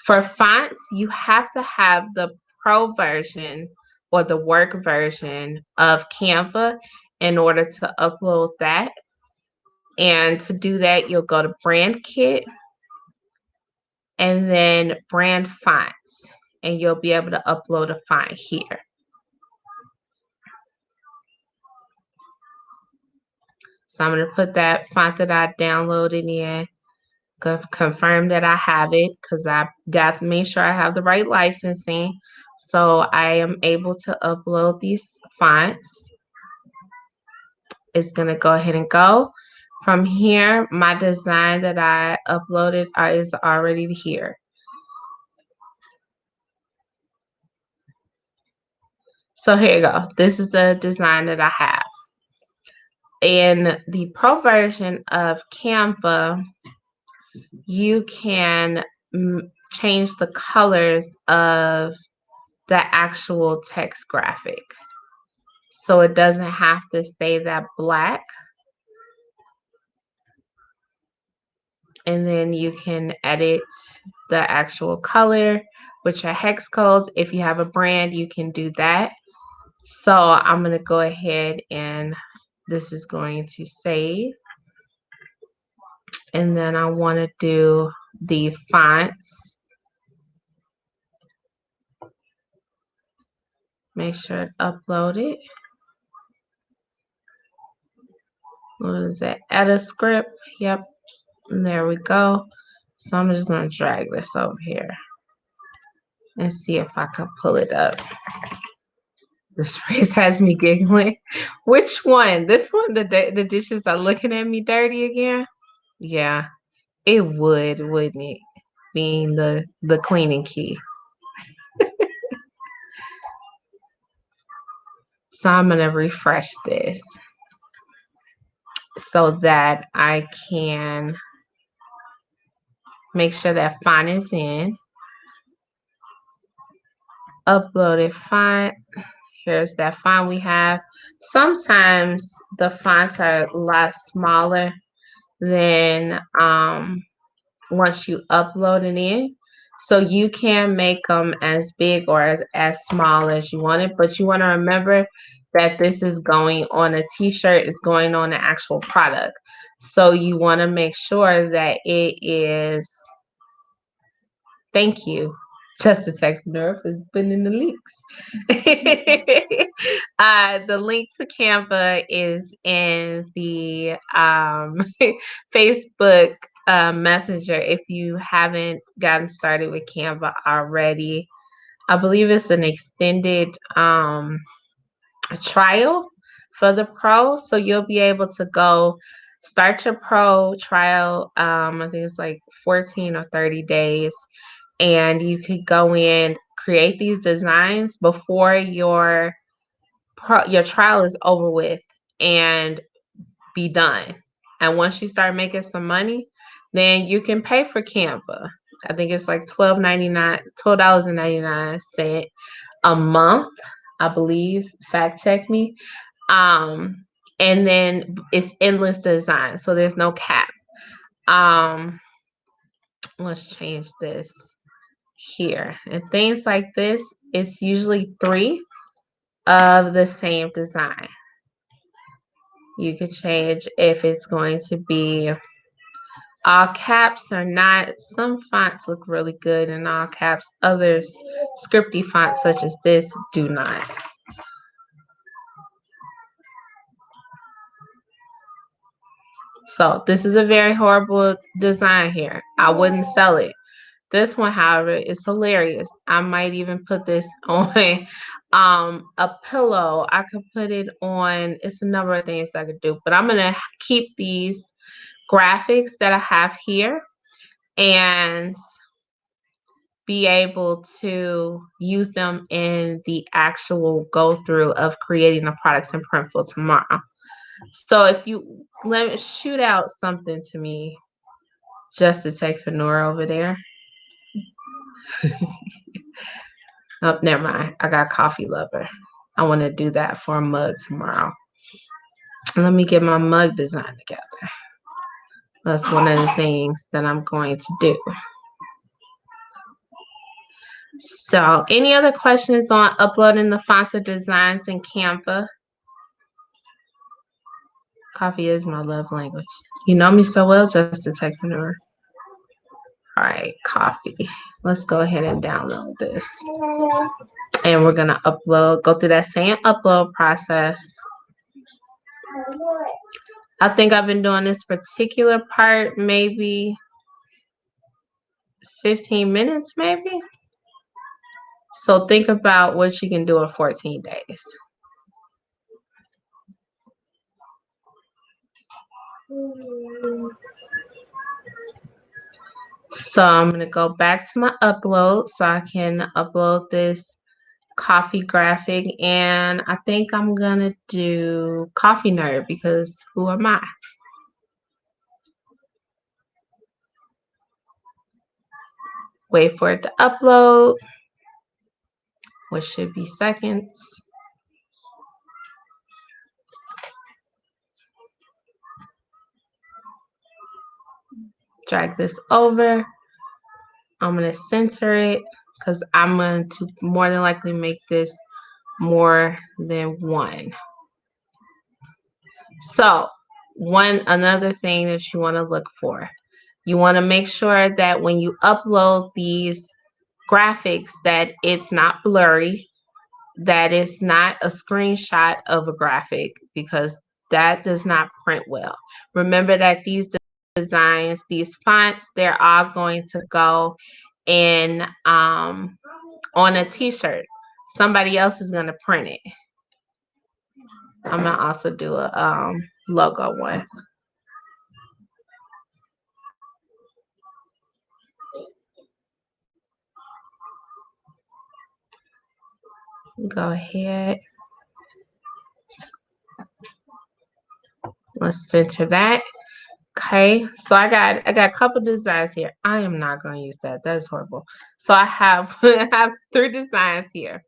For fonts, you have to have the pro version or the work version of Canva in order to upload that. And to do that, you'll go to Brand Kit and then Brand Fonts. And you'll be able to upload a font here. So I'm going to put that font that I downloaded in, confirm that I have it because I got to make sure I have the right licensing. So I am able to upload these fonts. It's going to go ahead and go. From here, my design that I uploaded is already here. So here you go. This is the design that I have. In the pro version of Canva, you can change the colors of the actual text graphic. So it doesn't have to stay that black. And then you can edit the actual color with your hex codes. If you have a brand, you can do that. So I'm going to go ahead and this is going to save. And then I want to do the fonts. Make sure it uploaded. What is that? Edit script. Yep. And there we go. So I'm just going to drag this over here and see if I can pull it up. This phrase has me giggling. Which one? This one? The dishes are looking at me dirty again? Yeah, it would, wouldn't it? Being the cleaning key. So I'm going to refresh this so that I can make sure that font is in. Uploaded font. Here's that font we have. Sometimes the fonts are a lot smaller than once you upload it in. So you can make them as big or as small as you want it, but you want to remember that this is going on a t-shirt, is going on an actual product. So you want to make sure that it is, thank you, just a tech nerve is putting in the links. The link to Canva is in the Facebook Messenger if you haven't gotten started with Canva already. I believe it's an extended trial for the pro, so you'll be able to go start your pro trial. I think it's like 14 or 30 days, and you could go in, create these designs before your trial is over with and be done. And once you start making some money, then you can pay for Canva. I think it's like $12.99 a month, I believe. Fact check me. Um, and then it's endless design, so there's no cap. Um, let's change this here. And things like this, it's usually 3 of the same design. You could change if it's going to be all caps or not. Some fonts look really good in all caps. Others, scripty fonts such as this, do not. So this is a very horrible design here. I wouldn't sell it. This one, however, is hilarious. I might even put this on a pillow. I could put it on, it's a number of things I could do, but I'm gonna keep these graphics that I have here and be able to use them in the actual go through of creating the products in Printful tomorrow. So if you let me shoot out something to me, just to take Fenora over there. Oh, never mind. I got Coffee Lover. I want to do that for a mug tomorrow. Let me get my mug design together. That's one of the things that I'm going to do. So, any other questions on uploading the fonts or designs in Canva? Coffee is my love language. You know me so well, just to take Fenora. All right, coffee. Let's go ahead and download this. And we're going to go through that same upload process. I think I've been doing this particular part maybe 15 minutes, maybe. So think about what you can do in 14 days. So I'm going to go back to my upload so I can upload this coffee graphic, and I think I'm going to do Coffee Nerd because who am I? Wait for it to upload, which should be seconds. Drag this over. I'm going to center it because I'm going to more than likely make this more than one. So another thing that you want to look for, you want to make sure that when you upload these graphics that it's not blurry, that it's not a screenshot of a graphic, because that does not print well. Remember that these designs, these fonts, they're all going to go in on a t-shirt. Somebody else is going to print it. I'm going to also do a logo one. Go ahead. Let's center that. Okay, so I got a couple designs here. I am not going to use that. That is horrible. So I have I have 3 designs here.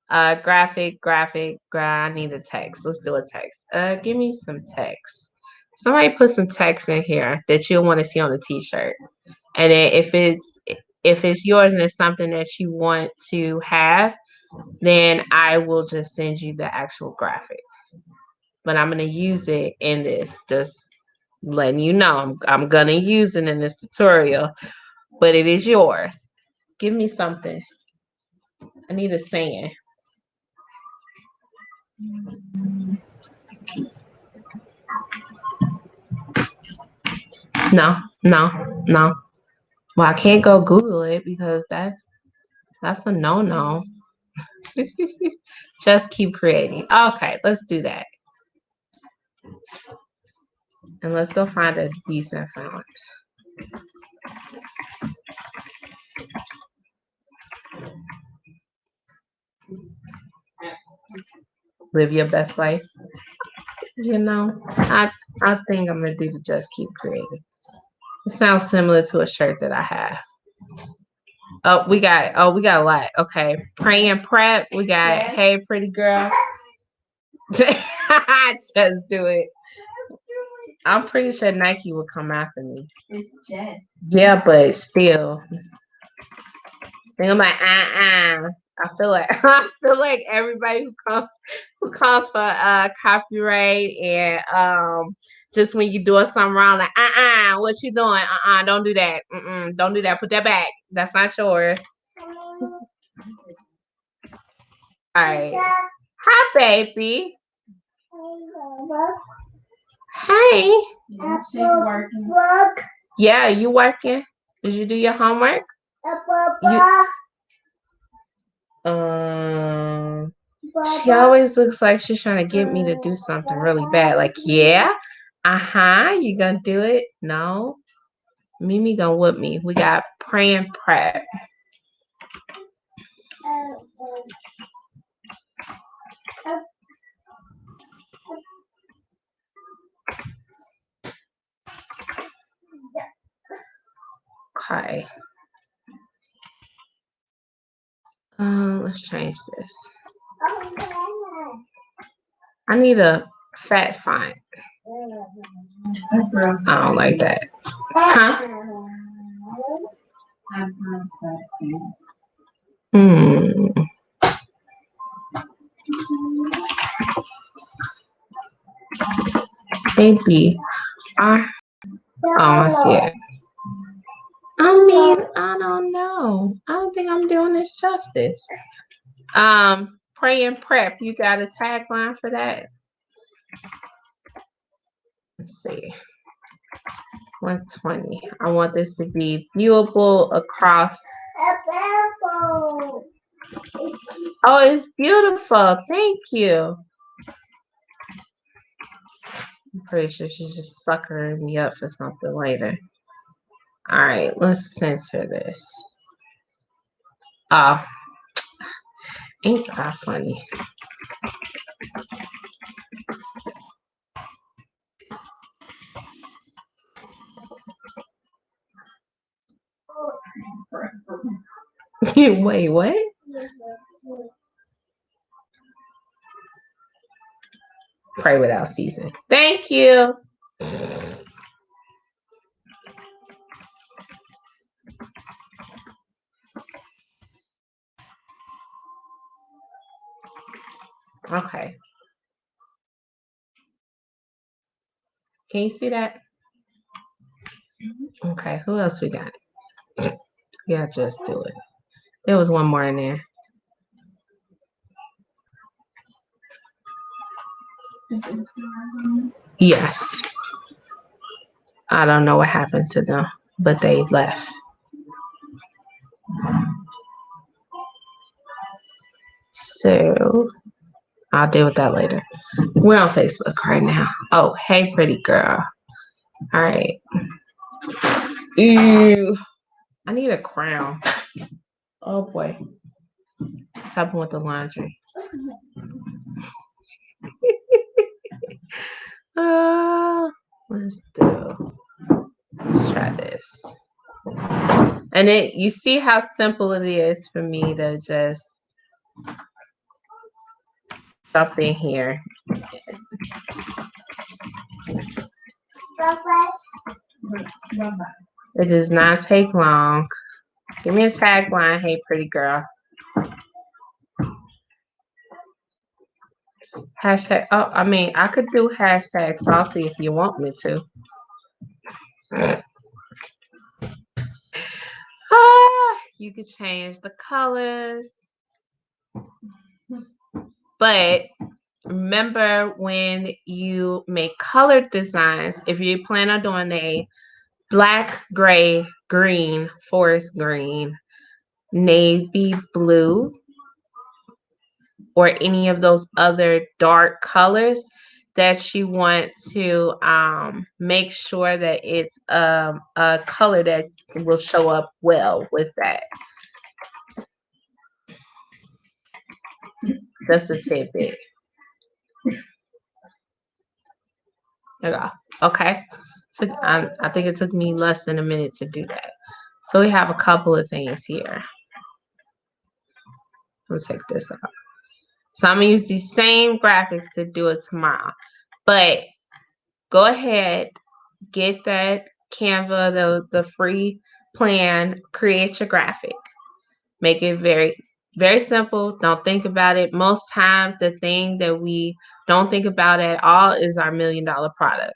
Graphic. I need a text. Let's do a text. Give me some text. Somebody put some text in here that you'll want to see on the t-shirt. And then if it's yours and it's something that you want to have, then I will just send you the actual graphic. But I'm gonna use it in this. Just letting you know, I'm gonna use it in this tutorial. But it is yours. Give me something. I need a saying. No, no, no. Well, I can't go Google it because that's a no-no. Just keep creating. Okay, let's do that. And let's go find a decent font. Live your best life. You know, I think I'm gonna do the just keep creating. It sounds similar to a shirt that I have. We got a lot. Okay. Pray and prep. We got hey pretty girl. Just do it. I'm pretty sure Nike would come after me. It's Jess. Yeah, but still. Think I'm like, I feel like everybody who comes for copyright and just when you're doing something wrong, like what you doing? Don't do that. Don't do that. Put that back. That's not yours. All right. Hi, baby. Hey. Yeah, she's working. Yeah, you working? Did you do your homework? Um, she always looks like she's trying to get me to do something really bad. Like, yeah, you gonna do it? No, Mimi gonna whoop me. We got pray and prep. Okay. Let's change this. I need a fat font. I don't like that. Huh? Hmm. Maybe. I see it. I mean, I don't know. I don't think I'm doing this justice. Pray and prep. You got a tagline for that? Let's see. 120. I want this to be viewable across. Oh, it's beautiful. Thank you. I'm pretty sure she's just suckering me up for something later. All right, let's censor this. Oh, ain't that funny? Wait, what? Pray without ceasing. Thank you. Okay. Can you see that? Okay, who else we got? Yeah, just do it. There was one more in there. Yes. I don't know what happened to them, but they left. So I'll deal with that later. We're on Facebook right now. Oh, hey, pretty girl. All right. Ew. I need a crown. Oh boy. What's happening with the laundry? Let's try this. And you see how simple it is for me to just jump in here. It does not take long. Give me a tagline, hey pretty girl. Hashtag, oh, I mean, I could do hashtag saucy if you want me to. You could change the colors. But remember when you make colored designs, if you plan on doing a black, gray, green, forest green, navy blue, or any of those other dark colors that you want to make sure that it's a color that will show up well with that. Just a tidbit. There you go. Okay. I think it took me less than a minute to do that. So we have a couple of things here. Let's take this out. So I'm gonna use these same graphics to do it tomorrow. But go ahead, get that Canva, the free plan, create your graphic. Make it very, very simple. Don't think about it. Most times the thing that we don't think about at all is our $1,000,000 product.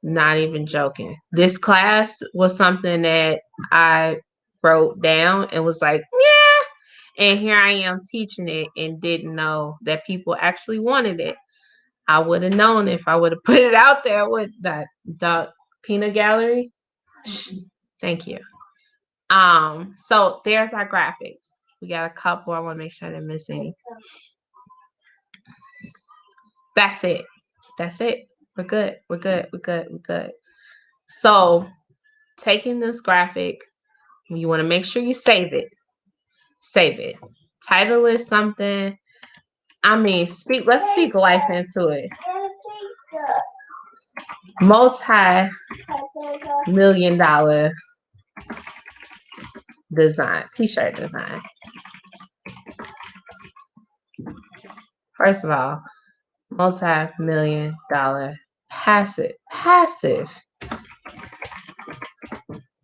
Not even joking. This class was something that I wrote down and was like, yeah. And here I am teaching it and didn't know that people actually wanted it. I would have known if I would have put it out there with that the peanut gallery. Thank you. So there's our graphics. We got a couple. I want to make sure I didn't miss any. That's it. That's it. We're good. We're good. We're good. We're good. So taking this graphic, you want to make sure you save it. Save it. Title is something. I mean, let's speak life into it. Multi-million-dollar design, t-shirt design. First of all, multi-million-dollar passive.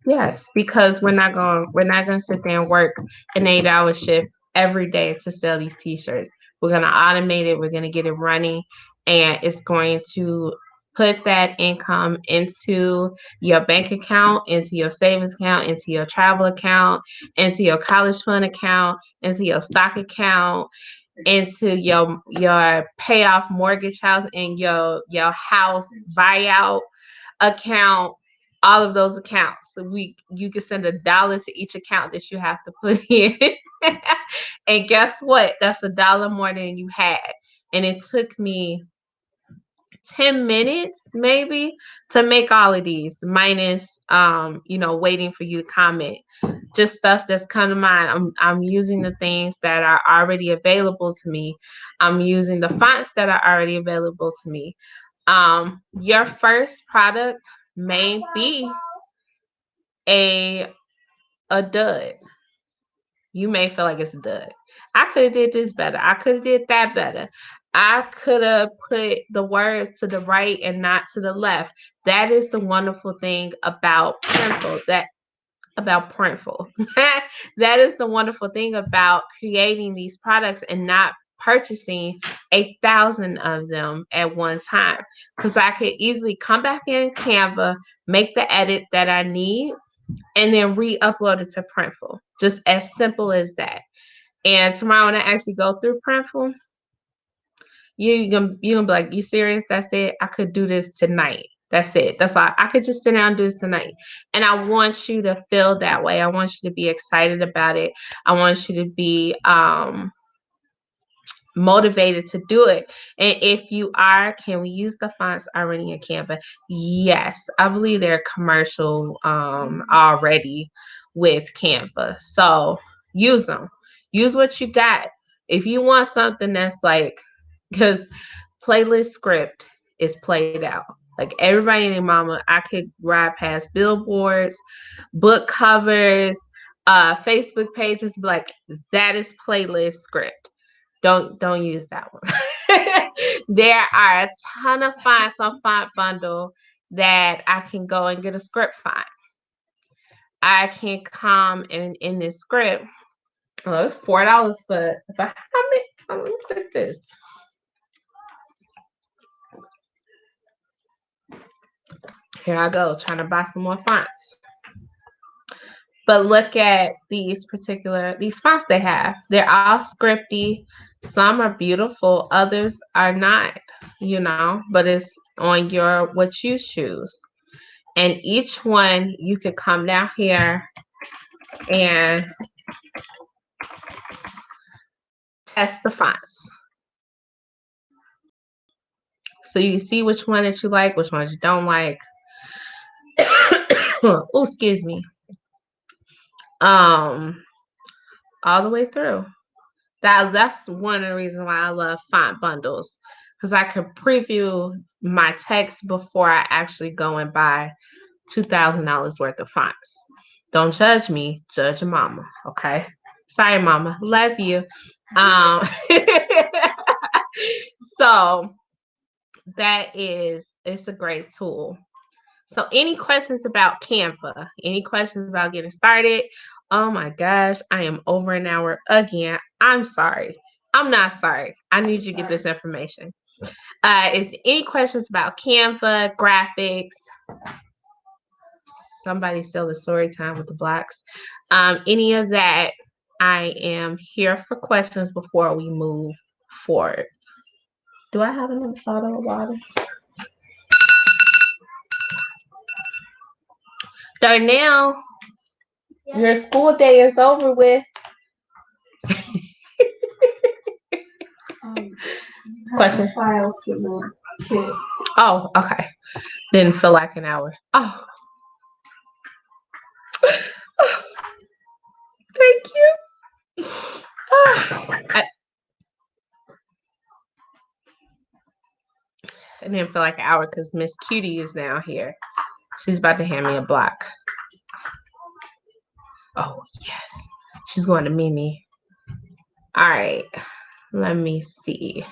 Yes, because we're not gonna sit there and work an 8-hour shift every day to sell these t-shirts. We're gonna automate it, we're gonna get it running, and it's going to put that income into your bank account, into your savings account, into your travel account, into your college fund account, into your stock account, into your payoff mortgage house and your house buyout account, all of those accounts. So you can send $1 to each account that you have to put in. And guess what? That's $1 more than you had. And it took me 10 minutes maybe to make all of these, minus waiting for you to comment. Just stuff that's come to mind. I'm using the things that are already available to me. I'm using the fonts that are already available to me. Your first product may be a dud. You may feel like it's a dud. I could have did this better. I could have did that better. I could have put the words to the right and not to the left. That is the wonderful thing about Printful. Printful. That is the wonderful thing about creating these products and not purchasing 1,000 of them at one time. Because I could easily come back in Canva, make the edit that I need, and then re-upload it to Printful. Just as simple as that. And tomorrow when I actually go through Printful, you're gonna be like, you serious? That's it? I could do this tonight. That's it. That's all. I could just sit down and do this tonight. And I want you to feel that way. I want you to be excited about it. I want you to be motivated to do it. And if you are, can we use the fonts already in Canva? Yes, I believe they're commercial already with Canva. So use them. Use what you got. If you want something that's like, because playlist script is played out. Like everybody and their mama, I could ride past billboards, book covers, Facebook pages, be like, that is playlist script. Don't use that one. There are a ton of fonts on Font Bundle that I can go and get a script font. I can come in this script. Oh, it's $4 for how many? Let me click this. Here I go, trying to buy some more fonts. But look at these fonts they have. They're all scripty. Some are beautiful, others are not, but it's on what you choose. And each one you could come down here and test the fonts. So you see which one that you like, which ones you don't like. Oh, excuse me. All the way through. That's one of the reasons why I love font bundles, because I could preview my text before I actually go and buy $2,000 worth of fonts. Don't judge me, judge your mama, okay? Sorry, mama, love you. Um, so it's a great tool. So any questions about Canva? Any questions about getting started? Oh my gosh, I am over an hour again. I'm sorry. I'm not sorry. I need you to get this information. Is there any questions about Canva, graphics? Somebody still the story time with the blocks. Any of that, I am here for questions before we move forward. Do I have another bottle of water? Darnell, your school day is over with. Question. File to the kid. Oh, okay. Didn't feel like an hour. Oh. Thank you. I didn't feel like an hour because Miss Cutie is down here. She's about to hand me a block. Oh, yes. She's going to Mimi. All right. Let me see.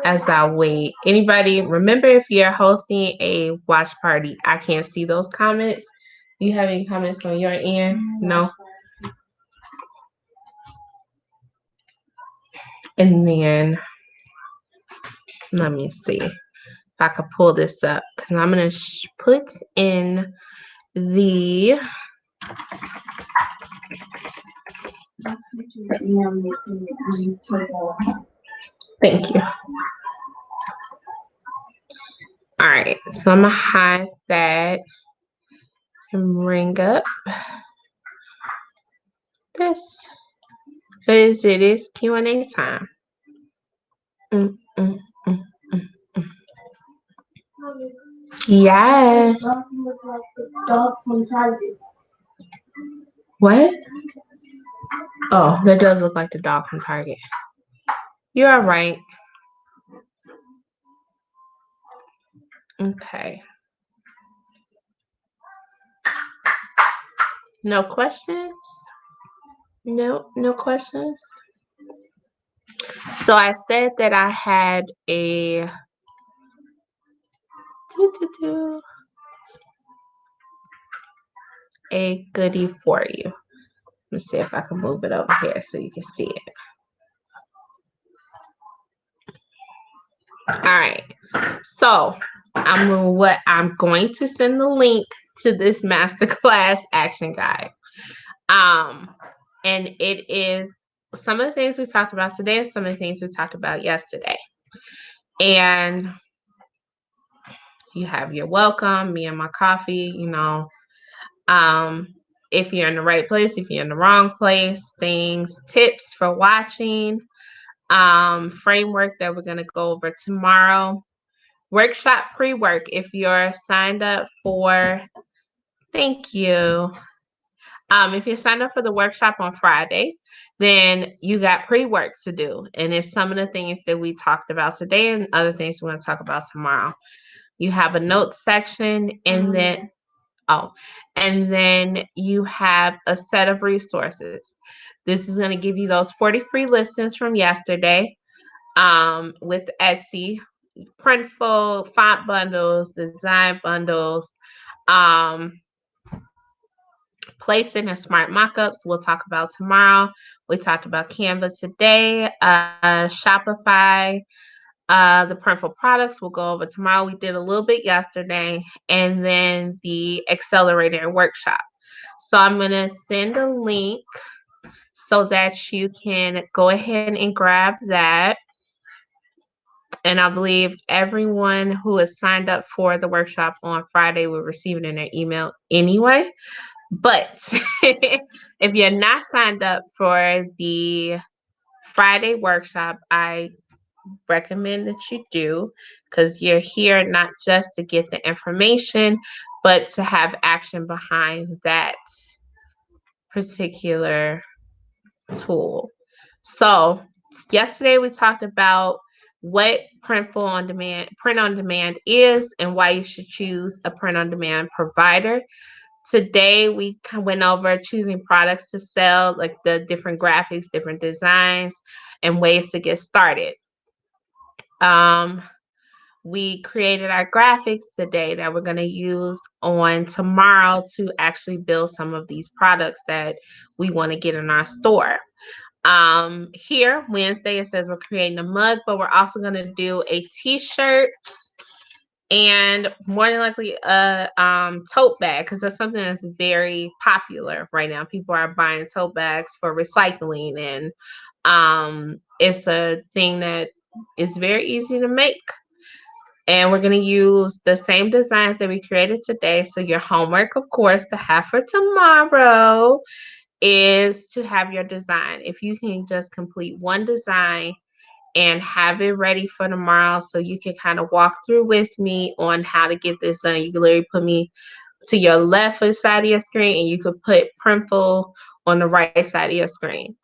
As I wait, anybody remember, if you're hosting a watch party, I can't see those comments. Do you have any comments on your end? No. And then let me see if I could pull this up, because I'm going to put in the thank you. All right, so I'm gonna hide that and bring up this, because it is Q&A time. Mm, mm, mm, mm, mm. Yes. What? Oh, that does look like the dog from Target. You are right. Okay. No questions? No questions? So I said that I had a goodie for you. Let me see if I can move it over here so you can see it. All right. So I'm going to send the link to this masterclass action guide. And it is some of the things we talked about today and some of the things we talked about yesterday. And you have your welcome, me and my coffee, if you're in the right place, if you're in the wrong place, things, tips for watching, framework that we're going to go over tomorrow, workshop pre-work. If you're signed up for, thank you. If you're signed up for the workshop on Friday, then you got pre-work to do. And it's some of the things that we talked about today and other things we're going to talk about tomorrow. You have a notes section, and then you have a set of resources. This is going to give you those 40 free listings from yesterday, with Etsy, Printful, font bundles, design bundles, placing and smart mockups. We'll talk about tomorrow. We talked about Canva today, Shopify, the Printful products we'll go over tomorrow. We did a little bit yesterday, and then the accelerator workshop. So I'm going to send a link so that you can go ahead and grab that. And I believe everyone who is signed up for the workshop on Friday will receive it in their email anyway. But if you're not signed up for the Friday workshop, I recommend that you do, because you're here not just to get the information, but to have action behind that particular tool. So yesterday we talked about what print on demand is and why you should choose a print on demand provider. Today we went over choosing products to sell, like the different graphics, different designs, and ways to get started. Um, we created our graphics today that we're going to use on tomorrow to actually build some of these products that we want to get in our store. Here Wednesday it says we're creating a mug, but we're also going to do a t-shirt and more than likely a tote bag, because that's something that's very popular right now. People are buying tote bags for recycling, and it's a thing that is very easy to make. And we're going to use the same designs that we created today. So your homework, of course, to have for tomorrow is to have your design. If you can just complete one design and have it ready for tomorrow, so you can kind of walk through with me on how to get this done. You can literally put me to your left side of your screen, and you could put Printful on the right side of your screen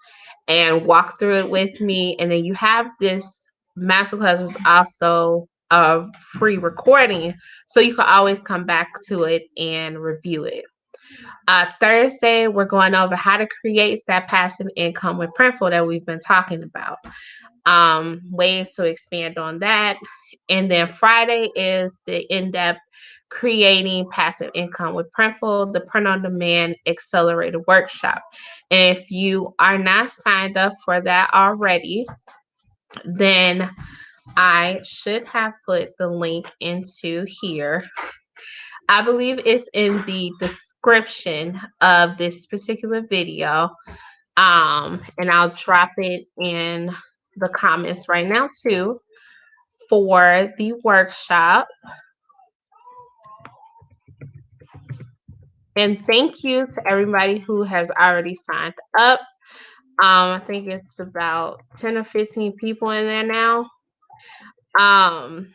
and walk through it with me. And then you have this masterclass is also a free recording, so you can always come back to it and review it. Thursday, we're going over how to create that passive income with Printful that we've been talking about. Ways to expand on that. And then Friday is the in-depth creating passive income with Printful, the print on demand accelerator workshop. And if you are not signed up for that already, then I should have put the link into here. I believe it's in the description of this particular video. And I'll drop it in the comments right now too for the workshop. And thank you to everybody who has already signed up. I think it's about 10 or 15 people in there now. Um,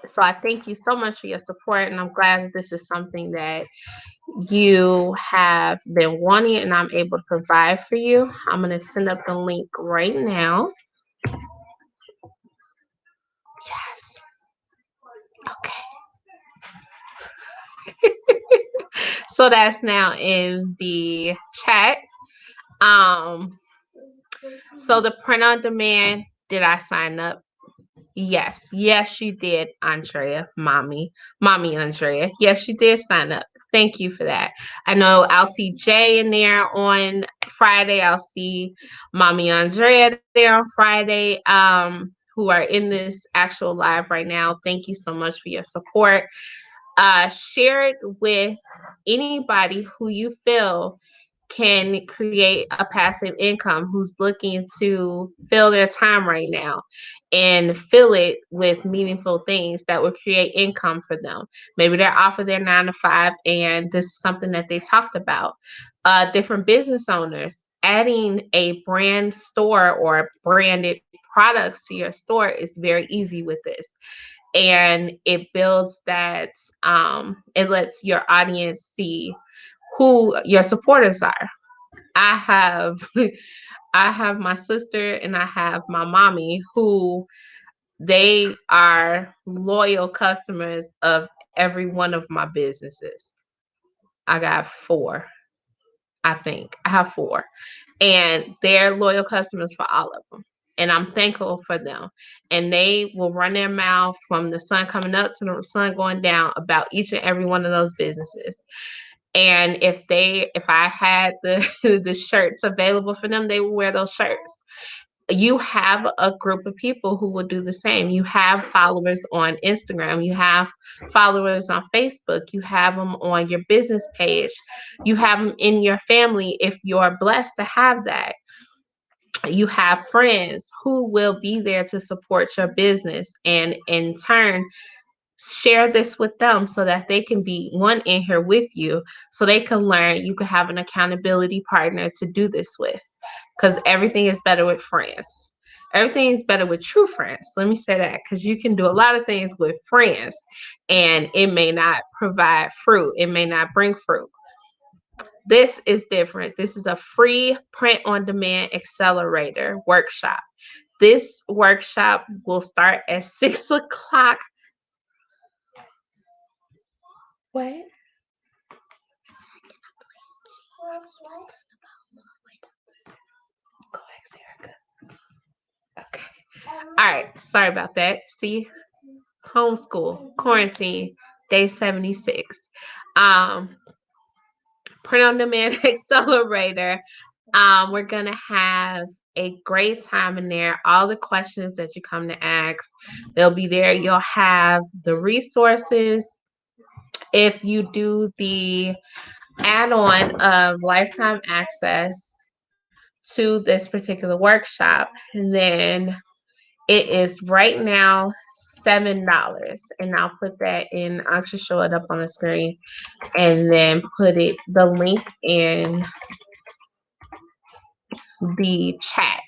so I thank you so much for your support, and I'm glad that this is something that you have been wanting and I'm able to provide for you. I'm going to send up the link right now. Yes. Okay. So that's now in the chat. Um, so the print on demand, did I sign up? Yes, yes, you did, Andrea, mommy Andrea. Yes, you did sign up. Thank you for that. I know I'll see Jay in there on Friday. I'll see mommy Andrea there on Friday. Who are in this actual live right now. Thank you so much for your support. Share it with anybody who you feel can create a passive income, who's looking to fill their time right now and fill it with meaningful things that will create income for them. Maybe they're off of their 9 to 5 and this is something that they talked about. Different business owners, adding a brand store or branded products to your store is very easy with this, and it builds that it lets your audience see who your supporters are. I have I have my sister and I have my mommy who they are loyal customers of every one of my businesses. I got four, I think. I have four. And they're loyal customers for all of them. And I'm thankful for them. And they will run their mouth from the sun coming up to the sun going down about each and every one of those businesses. And if I had the the shirts available for them, they would wear those shirts. You have a group of people who will do the same. You have followers on Instagram, you have followers on Facebook, you have them on your business page, you have them in your family if you're blessed to have that. You have friends who will be there to support your business, and in turn share this with them so that they can be one in here with you, so they can learn. You can have an accountability partner to do this with, because everything is better with friends. Everything is better with true friends. Let me say that, because you can do a lot of things with friends and it may not provide fruit, it may not bring fruit. This is different. This is a free print on demand accelerator workshop. This workshop will start at 6 o'clock. What? Go ask Erica. Okay. All right. Sorry about that. See, homeschool, quarantine, day 76. Um, Print on demand accelerator. We're gonna have a great time in there. All the questions that you come to ask, they'll be there. You'll have the resources. If you do the add-on of lifetime access to this particular workshop, then it is right now $7. And I'll put that in, I'll just show it up on the screen and then put it the link in the chat.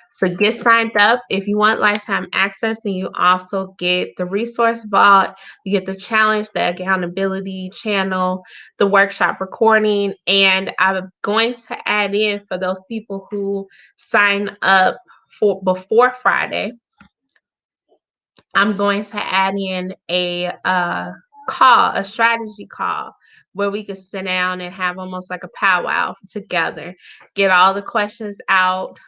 So get signed up. If you want lifetime access, then you also get the resource vault, you get the challenge, the accountability channel, the workshop recording, and I'm going to add in, for those people who sign up for before Friday, I'm going to add in a call, a strategy call, where we could sit down and have almost like a powwow together, get all the questions out,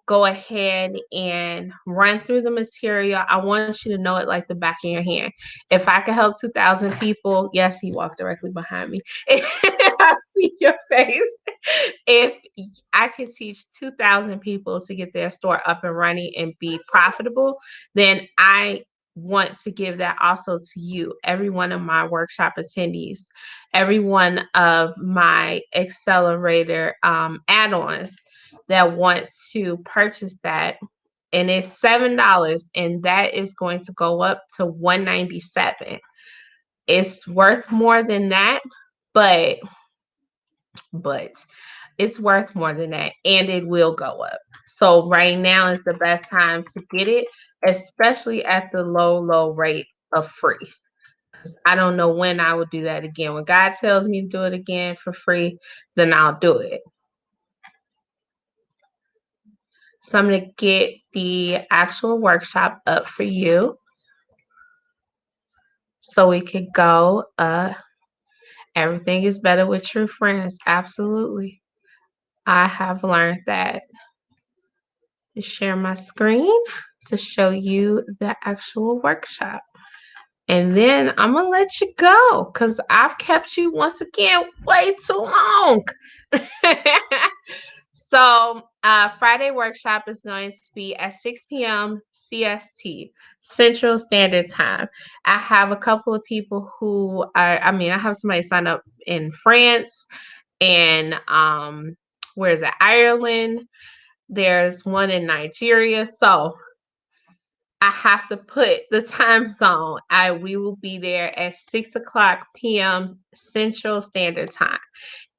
go ahead and run through the material. I want you to know it like the back of your hand. If I could help 2,000 people, yes, he walked directly behind me. I see your face. If I can teach 2,000 people to get their store up and running and be profitable, then I want to give that also to you, every one of my workshop attendees, every one of my accelerator add-ons that want to purchase that. And it's $7, and that is going to go up to $197. It's worth more than that, but but it's worth more than that, and it will go up. So right now is the best time to get it, especially at the low rate of free. I don't know when I will do that again. When God tells me to do it again for free, then I'll do it. So I'm going to get the actual workshop up for you so we could go. Everything is better with true friends. Absolutely. I have learned that. Share my screen to show you the actual workshop. And then I'm going to let you go because I've kept you once again way too long. So, Friday workshop is going to be at 6 p.m. CST, Central Standard Time. I have a couple of people who are, I have somebody sign up in France and, where is it? Ireland. There's one in Nigeria. So, I have to put the time zone. We will be there at 6 o'clock p.m. Central Standard Time.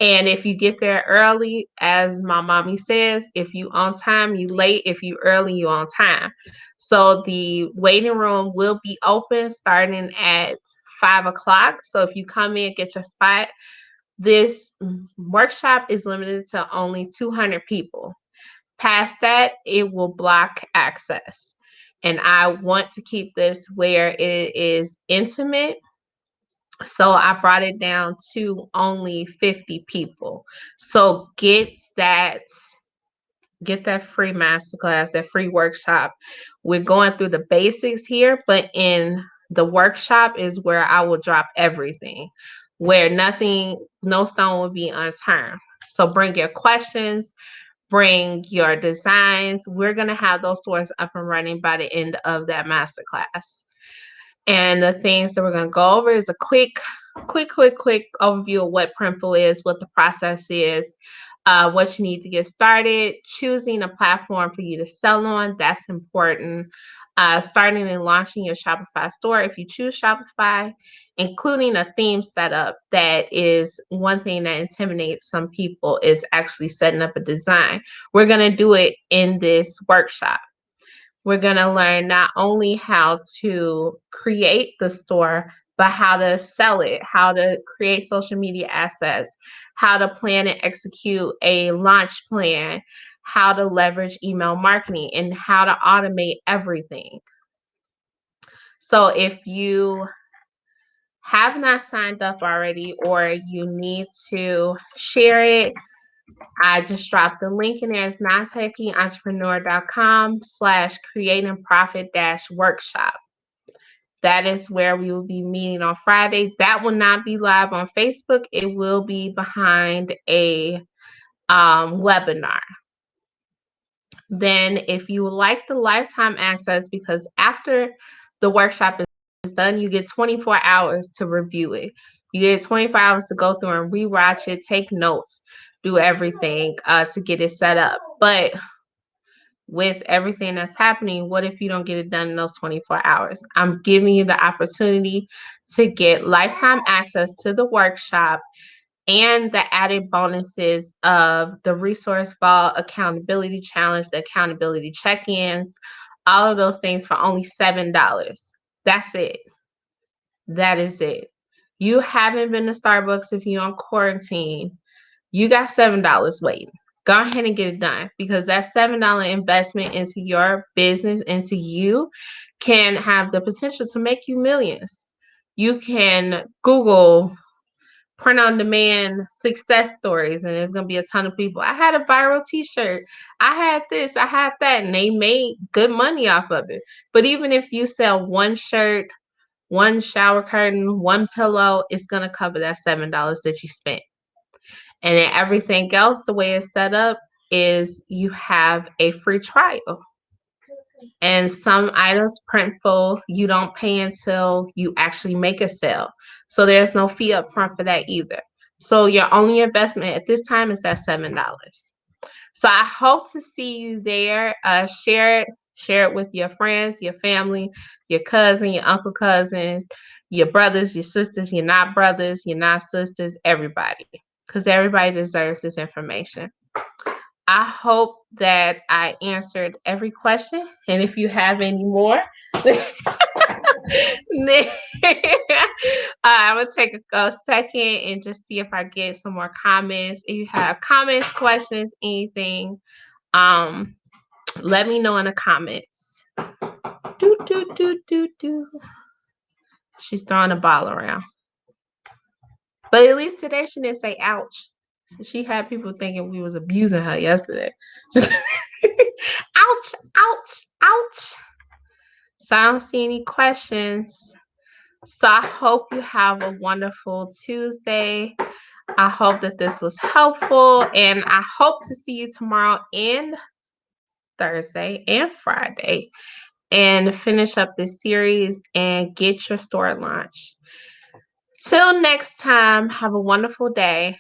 And if you get there early, as my mommy says, if you on time, you late. If you early, you on time. So the waiting room will be open starting at 5 o'clock. So if you come in, get your spot. This workshop is limited to only 200 people. Past that, it will block access. And I want to keep this where it is intimate. So I brought it down to only 50 people. So get that free masterclass, that free workshop. We're going through the basics here, but in the workshop is where I will drop everything, where nothing, no stone will be unturned. So bring your questions, bring your designs. We're going to have those stores up and running by the end of that masterclass. And the things that we're going to go over is a quick overview of what Printful is, what the process is, what you need to get started, choosing a platform for you to sell on. That's important. Starting and launching your Shopify store if you choose Shopify, including a theme setup. That is one thing that intimidates some people, is actually setting up a design. We're going to do it in this workshop. We're going to learn not only how to create the store, but how to sell it, how to create social media assets, how to plan and execute a launch plan, how to leverage email marketing, and how to automate everything. So if you have not signed up already, or you need to share it, I just dropped the link in there. It's non-techie-entrepreneur.com/create-and-profit-workshop. That is where we will be meeting on Friday. That will not be live on Facebook. It will be behind a webinar. Then if you would like the lifetime access, because after the workshop is done, you get 24 hours to review it. You get 24 hours to go through and rewatch it, take notes, do everything to get it set up. But with everything that's happening, what if you don't get it done in those 24 hours? I'm giving you the opportunity to get lifetime access to the workshop and the added bonuses of the resource vault, accountability challenge, the accountability check-ins, all of those things for only $7. That's it. That is it. You haven't been to Starbucks if you're on quarantine. You got $7 waiting. Go ahead and get it done, because that $7 investment into your business, into you, can have the potential to make you millions. You can Google print on demand success stories, and there's going to be a ton of people. I had a viral t-shirt. I had this, I had that, and they made good money off of it. But even if you sell one shirt, one shower curtain, one pillow, it's going to cover that $7 that you spent. And then everything else, the way it's set up, is you have a free trial. And some items, Printful, you don't pay until you actually make a sale. So there's no fee up front for that either. So your only investment at this time is that $7. So I hope to see you there. Share it with your friends, your family, your cousin, your uncle cousins, your brothers, your sisters, your not brothers, your not sisters, everybody. Because everybody deserves this information. I hope that I answered every question. And if you have any more, then I will take a second and just see if I get some more comments. If you have comments, questions, anything, um, let me know in the comments. Do, do, do, do, do. She's throwing a ball around. But at least today she didn't say ouch. She had people thinking we was abusing her yesterday. Ouch, ouch, ouch. So I don't see any questions. So I hope you have a wonderful Tuesday. I hope that this was helpful, and I hope to see you tomorrow and Thursday and Friday and finish up this series and get your store launched. Till next time, have a wonderful day.